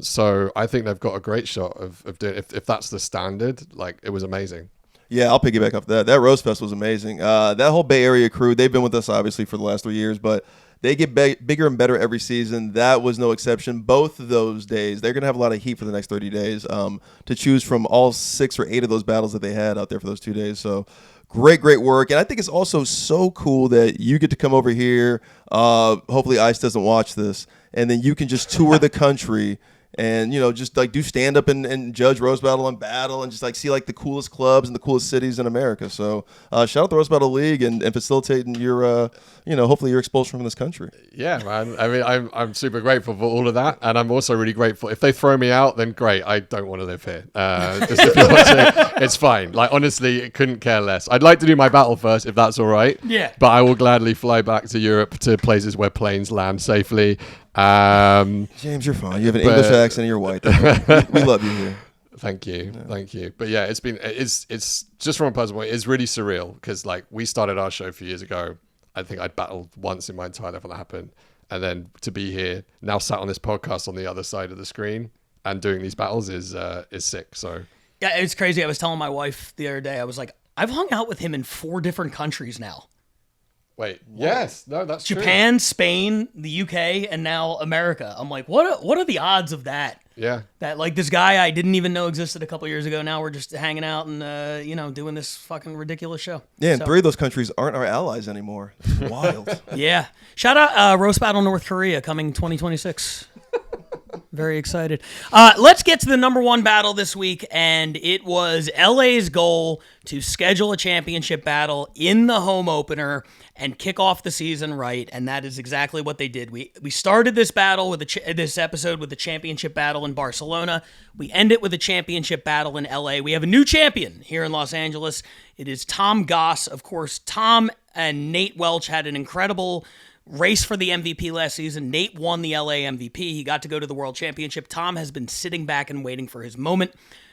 So I think they've got a great shot of doing it. If that's the standard, like, it was amazing. Yeah, I'll piggyback off that. That Rose Fest was amazing. That whole Bay Area crew, they've been with us, obviously, for the last 3 years, but they get bigger and better every season. That was no exception. Both of those days, they're going to have a lot of heat for the next 30 days to choose from all 6 or 8 of those battles that they had out there for those 2 days. So great work. And I think it's also so cool that you get to come over here. Hopefully ICE doesn't watch this. And then you can just tour the country and, just like do stand up and judge Roast Battle and battle and just like see like the coolest clubs and the coolest cities in America. So shout out the Roast Battle League and facilitating your, hopefully your exposure from this country. Yeah, man. I mean, I'm super grateful for all of that. And I'm also really grateful. If they throw me out, then great. I don't want to live here. Just if you want to, it's fine. Like, honestly, it couldn't care less. I'd like to do my battle first, if that's all right. Yeah. But I will gladly fly back to Europe to places where planes land safely. James, you're fine. You have an English accent and you're white. We love you here. Thank you. But yeah, it's just from a personal point, it's really surreal because like we started our show a few years ago. I think I'd battled once in my entire life when that happened. And then to be here, now sat on this podcast on the other side of the screen and doing these battles is sick. So yeah, it's crazy. I was telling my wife the other day, I was like, I've hung out with him in 4 different countries now. Wait, yes, no, that's Japan, true. Spain, the UK, and now America. I'm like, what are the odds of that? Yeah. That like this guy I didn't even know existed a couple years ago. Now we're just hanging out and doing this fucking ridiculous show. Yeah, and 3 of those countries aren't our allies anymore. It's wild. Yeah. Shout out Roast Battle North Korea coming 2026. Very excited. Let's get to the number 1 battle this week, and it was LA's goal to schedule a championship battle in the home opener and kick off the season right, and that is exactly what they did. We started this battle with this episode with the championship battle in Barcelona. We end it with a championship battle in LA. We have a new champion here in Los Angeles. It is Tom Goss. Of course, Tom and Nate Welch had an incredible race for the MVP last season. Nate won the LA MVP. He got to go to the World Championship. Tom has been sitting back and waiting for his moment,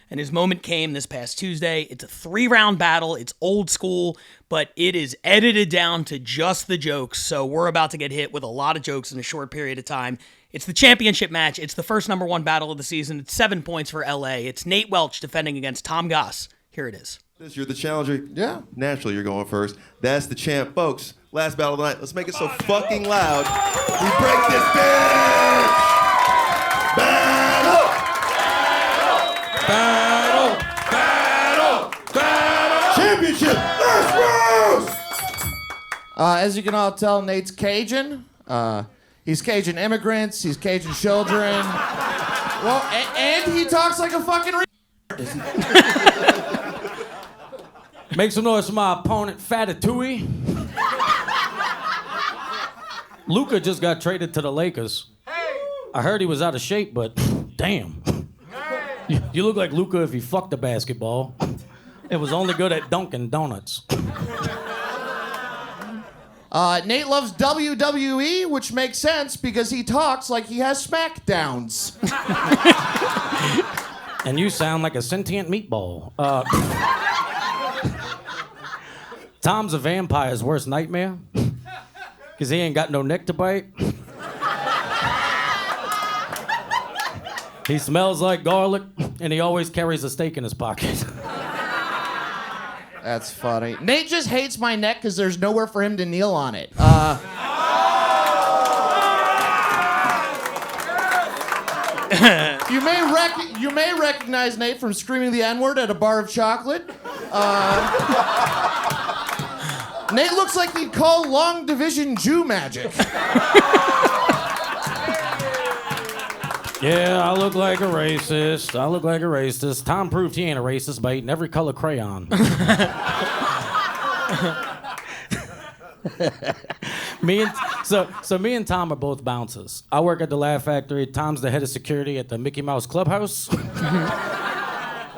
and his moment came this past Tuesday. It's a 3-round battle. It's old school, but it is edited down to just the jokes, so we're about to get hit with a lot of jokes in a short period of time. It's the championship match. It's the first number 1 battle of the season. It's 7 points for LA. It's Nate Welch defending against Tom Goss. Here it is. You're the challenger. Yeah. Naturally, you're going first. That's the champ, folks. Last battle of the night. Let's make it so fucking loud. We break this bitch! Battle! Battle! Battle! Battle! Championship! Last round! As you can all tell, Nate's Cajun. He's Cajun immigrants. He's Cajun children. Well, and he talks like a fucking Make some noise for my opponent, Fatatui. Luka just got traded to the Lakers. I heard he was out of shape, but damn. You look like Luka if he fucked the basketball. It was only good at Dunkin' Donuts. Nate loves WWE, which makes sense because he talks like he has smackdowns. And you sound like a sentient meatball. Tom's a vampire's worst nightmare because he ain't got no neck to bite. He smells like garlic, and he always carries a steak in his pocket. That's funny. Nate just hates my neck because there's nowhere for him to kneel on it. You may recognize Nate from screaming the N-word at a bar of chocolate. Nate looks like he'd call long division Jew magic. Yeah, I look like a racist. Tom proved he ain't a racist by eating every color crayon. me and Tom are both bouncers. I work at the Laugh Factory. Tom's the head of security at the Mickey Mouse Clubhouse.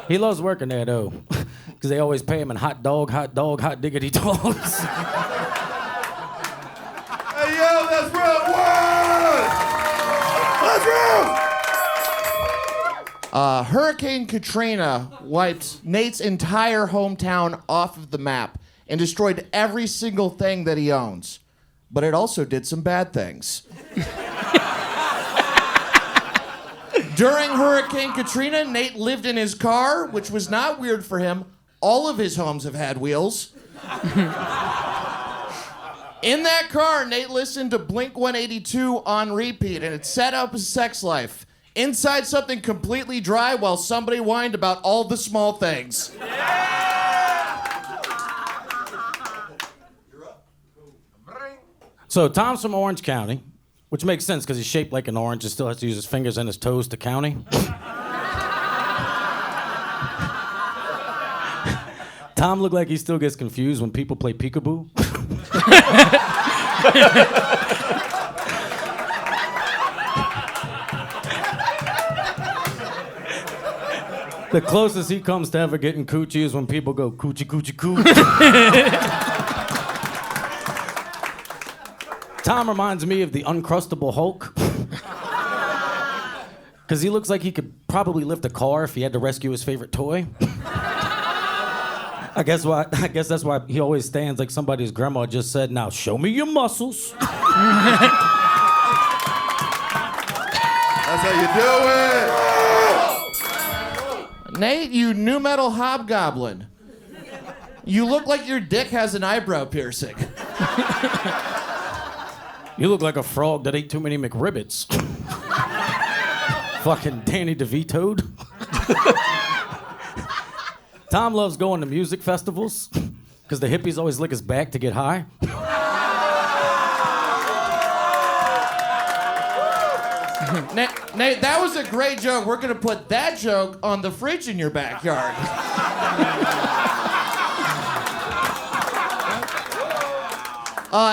He loves working there though, because they always pay him in hot dog, diggity dogs. Hey yo, that's real. What? That's real. Hurricane Katrina wiped Nate's entire hometown off of the map and destroyed every single thing that he owns. But it also did some bad things. During Hurricane Katrina, Nate lived in his car, which was not weird for him. All of his homes have had wheels. In that car, Nate listened to Blink-182 on repeat, and it set up his sex life. Inside something completely dry while somebody whined about all the small things. So Tom's from Orange County, which makes sense because he's shaped like an orange and still has to use his fingers and his toes to county. Tom looked like he still gets confused when people play peekaboo. The closest he comes to ever getting coochie is when people go coochie coochie coo. Tom reminds me of the Uncrustable Hulk. Because he looks like he could probably lift a car if he had to rescue his favorite toy. I guess that's why he always stands like somebody's grandma just said, "Now show me your muscles." That's how you do it. Nate, you new metal hobgoblin. You look like your dick has an eyebrow piercing. You look like a frog that ate too many McRibbits. Fucking Danny DeVito'd. Tom loves going to music festivals because the hippies always lick his back to get high. Nate, that was a great joke. We're going to put that joke on the fridge in your backyard.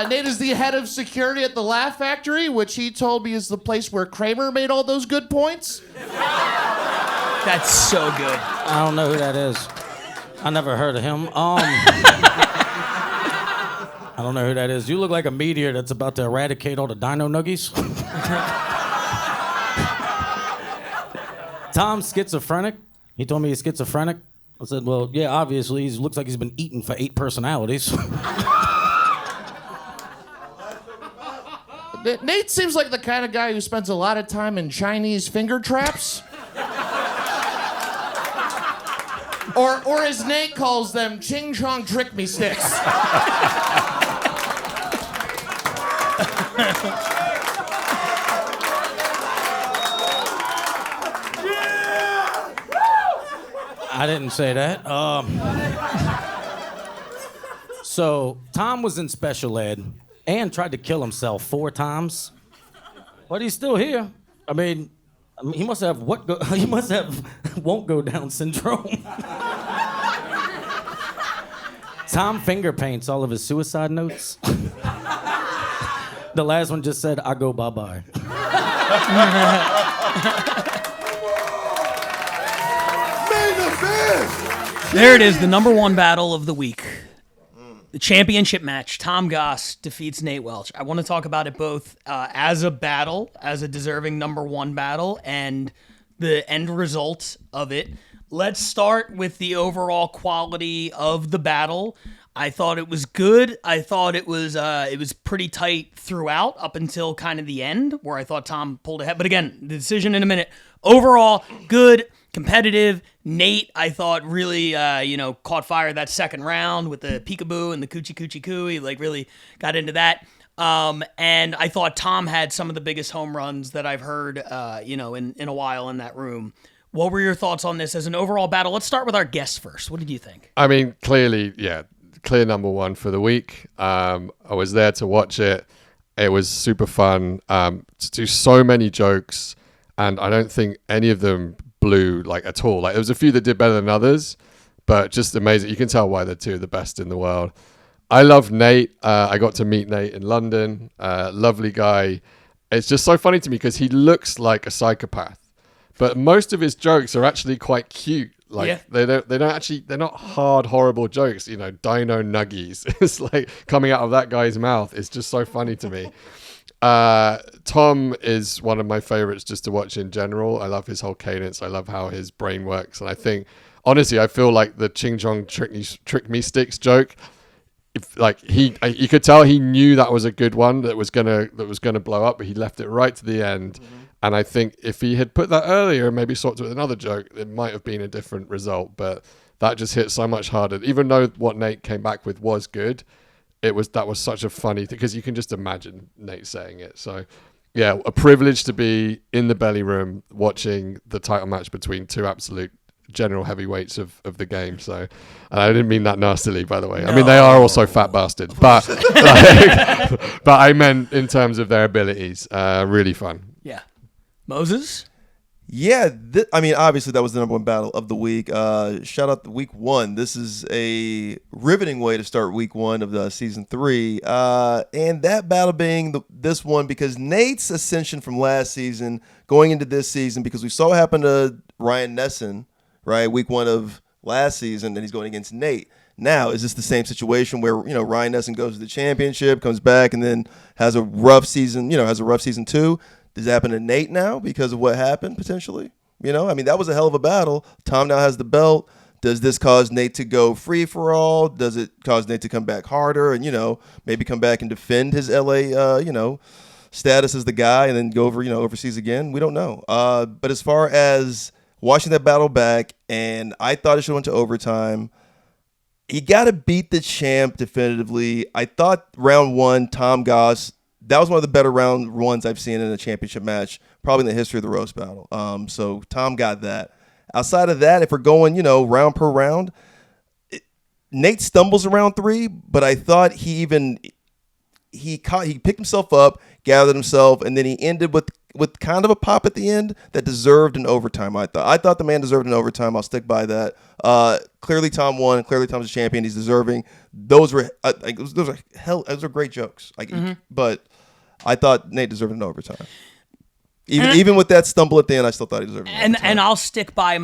Nate is the head of security at the Laugh Factory, which he told me is the place where Kramer made all those good points. That's so good. I don't know who that is. I never heard of him. I don't know who that is. You look like a meteor that's about to eradicate all the dino nuggies. Tom's schizophrenic. He told me he's schizophrenic. I said, well, yeah, obviously. He looks like he's been eaten for 8 personalities. Nate seems like the kind of guy who spends a lot of time in Chinese finger traps. Or as Nate calls them, ching chong trick me sticks. I didn't say that. So Tom was in special ed and tried to kill himself 4 times, but he's still here. I mean, he must have won't go down syndrome. Tom finger paints all of his suicide notes. The last one just said, "I go bye-bye." There it is, the number 1 battle of the week. The championship match. Tom Goss defeats Nate Welch. I want to talk about it both as a battle, as a deserving number 1 battle, and the end result of it. Let's start with the overall quality of the battle. I thought it was good. I thought it was pretty tight throughout up until kind of the end where I thought Tom pulled ahead. But again, the decision in a minute. Overall, good, competitive. Nate, I thought really, caught fire that second round with the peekaboo and the coochie coochie coo. He really got into that. And I thought Tom had some of the biggest home runs that I've heard, in a while in that room. What were your thoughts on this as an overall battle? Let's start with our guests first. What did you think? I mean, clearly, clear number 1 for the week. I was there to watch it. It was super fun. To do so many jokes, and I don't think any of them blew at all. There was a few that did better than others, but just amazing. You can tell why they're 2 of the best in the world. I love Nate. I got to meet Nate in London. Lovely guy. It's just so funny to me because he looks like a psychopath, but most of his jokes are actually quite cute. They're not hard, horrible jokes. Dino nuggies. It's coming out of that guy's mouth. It's just so funny to me. Tom is one of my favorites just to watch in general. I love his whole cadence. I love how his brain works. And I think, honestly, I feel like the Ching Chong trick me sticks joke, you could tell he knew that was a good one that was gonna blow up, but he left it right to the end. Mm-hmm. And I think if he had put that earlier and maybe swapped it with another joke, it might have been a different result. But that just hit so much harder. Even though what Nate came back with was good, that was such a funny thing because you can just imagine Nate saying it. So, yeah, a privilege to be in the belly room watching the title match between 2 absolute general heavyweights of the game. So, and I didn't mean that nastily, by the way. No. I mean, they are also fat bastards, but but I meant in terms of their abilities. Really fun. Yeah. Moses? Yeah, obviously that was the number 1 battle of the week. Shout out to week 1. This is a riveting way to start week 1 of the season 3. And that battle being this one because Nate's ascension from last season going into this season, because we saw what happened to Ryan Nesson, right? Week 1 of last season, and he's going against Nate. Now, is this the same situation where, Ryan Nesson goes to the championship, comes back, and then has a rough season, too? Does it happen to Nate now because of what happened, potentially? That was a hell of a battle. Tom now has the belt. Does this cause Nate to go free for all? Does it cause Nate to come back harder and, maybe come back and defend his LA, status as the guy and then go over, overseas again? We don't know. But as far as watching that battle back, and I thought it should have went to overtime. You got to beat the champ definitively. I thought round 1, Tom Goss, that was one of the better round 1s I've seen in a championship match, probably in the history of the roast battle. So Tom got that. Outside of that, if we're going, round per round, Nate stumbles around 3, but I thought he picked himself up, gathered himself, and then he ended with kind of a pop at the end that deserved an overtime. I thought the man deserved an overtime. I'll stick by that. Clearly Tom won. Clearly Tom's a champion. He's deserving. Those were great jokes. But I thought Nate deserved an overtime. Even with that stumble at the end, I still thought he deserved an overtime. And I'll stick by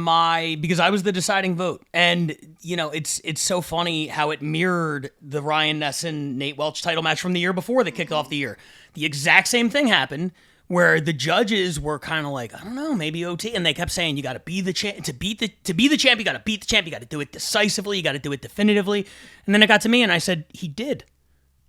because I was the deciding vote. And, it's so funny how it mirrored the Ryan Nesson, Nate Welch title match from the year before that kicked off the year. The exact same thing happened where the judges were kind of like, I don't know, maybe OT. And they kept saying, you got to be the champ. To be the champ, you got to beat the champ. You got to do it decisively. You got to do it definitively. And then it got to me and I said, he did.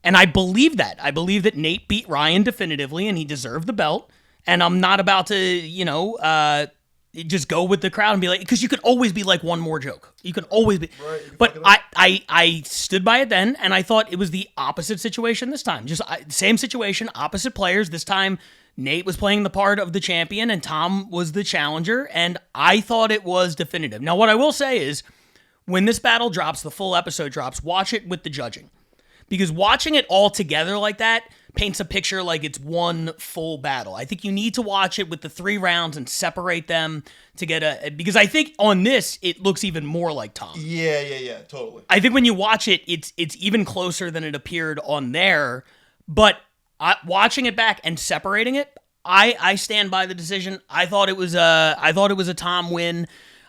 And I believe that. I believe that Nate beat Ryan definitively and he deserved the belt. And I'm not about to, just go with the crowd and be like, because you could always be like one more joke. You can always be. Right, but I stood by it then, and I thought it was the opposite situation this time. Just same situation, opposite players. This time, Nate was playing the part of the champion, and Tom was the challenger, and I thought it was definitive. Now, what I will say is, when this battle drops, the full episode drops, watch it with the judging. because watching it all together like that paints a picture like it's one full battle. I think you need to watch it with the 3 rounds and separate them to get because I think on this it looks even more like Tom. Yeah, totally. I think when you watch it, it's even closer than it appeared on there. But watching it back and separating it, I stand by the decision. I thought it was a Tom win.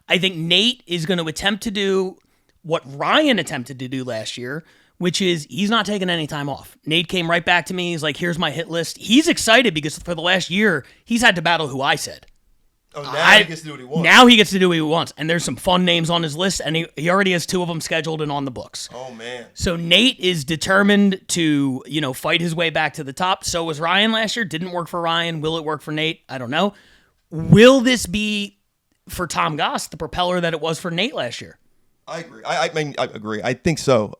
I think Nate is going to attempt to do what Ryan attempted to do last year, which is he's not taking any time off. Nate came right back to me. He's like, here's my hit list. He's excited because for the last year, he's had to battle who I said. Oh, now he gets to do what he wants. Now he gets to do what he wants. And there's some fun names on his list, and he already has 2 of them scheduled and on the books. Oh, man. So Nate is determined to, fight his way back to the top. So was Ryan last year. Didn't work for Ryan. Will it work for Nate? I don't know. Will this be, for Tom Goss, the propeller that it was for Nate last year? I agree. I agree. I think so.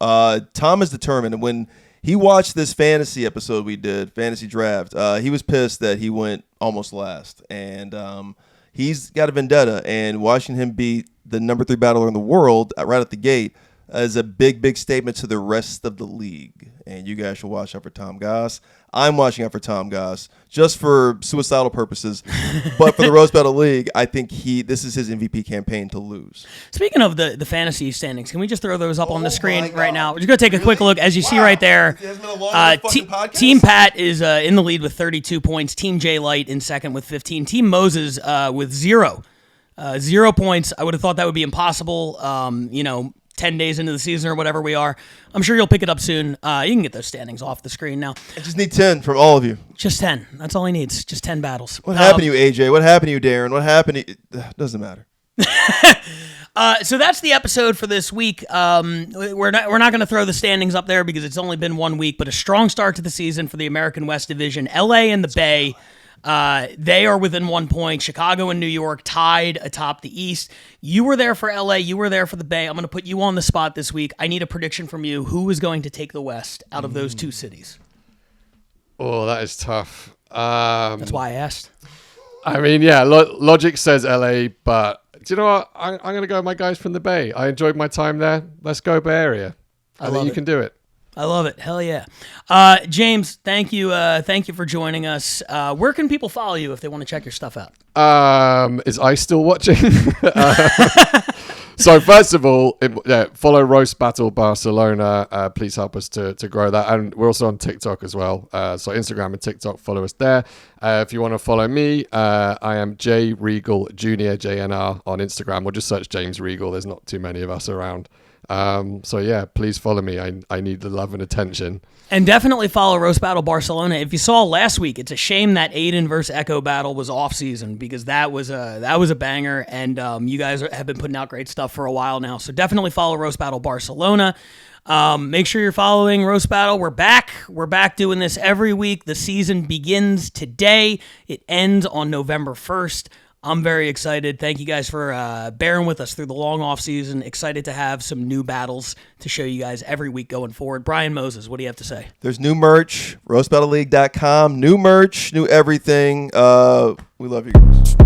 Tom is determined. And when he watched this fantasy episode we did, fantasy draft, he was pissed that he went almost last. And he's got a vendetta. And watching him beat the number 3 battler in the world right at the gate is a big statement to the rest of the league. And you guys should watch out for Tom Goss. I'm watching out for Tom Goss just for suicidal purposes. But for the Rose Battle League, I think this is his MVP campaign to lose. Speaking of the fantasy standings, can we just throw those up on the screen right now? We're just going to take a quick look. As you see right there, Team Pat is in the lead with 32 points. Team J Light in second with 15. Team Moses with 0. 0 points. I would have thought that would be impossible. 10 days into the season or whatever we are. I'm sure you'll pick it up soon. You can get those standings off the screen now. I just need 10 from all of you. Just 10. That's all he needs. Just 10 battles. What happened to you, AJ? What happened to you, Darren? What happened to you? Doesn't matter. So that's the episode for this week. We're not going to throw the standings up there because it's only been 1 week, but a strong start to the season for the American West Division. LA and the Bay, they are within 1 point. Chicago and New York tied atop the East. You were there for LA. You were there for the Bay. I'm going to put you on the spot this week. I need a prediction from you. Who is going to take the West out of those 2 cities? Oh, that is tough. That's why I asked. I mean, yeah, logic says LA, but do you know what? I'm going to go with my guys from the Bay. I enjoyed my time there. Let's go Bay Area. I think you can do it. I love it. Hell yeah. James, thank you. Thank you for joining us. Where can people follow you if they want to check your stuff out? Is I still watching? So first of all, follow Roast Battle Barcelona. Please help us to grow that. And we're also on TikTok as well. So Instagram and TikTok, follow us there. If you want to follow me, I am J Regal Jr. JNR on Instagram, or just search James Regal. There's not too many of us around. So yeah, please follow me. I need the love and attention. And definitely follow Roast Battle Barcelona. If you saw last week, it's a shame that Aiden versus Echo battle was off season because that was a banger, and you guys have been putting out great stuff for a while now. So definitely follow Roast Battle Barcelona. Make sure you're following Roast Battle. We're back. We're back doing this every week. The season begins today. It ends on November 1st. I'm very excited. Thank you guys for bearing with us through the long off season. Excited to have some new battles to show you guys every week going forward. Brian Moses, what do you have to say? There's new merch, roastbattleleague.com. New merch, new everything. We love you guys.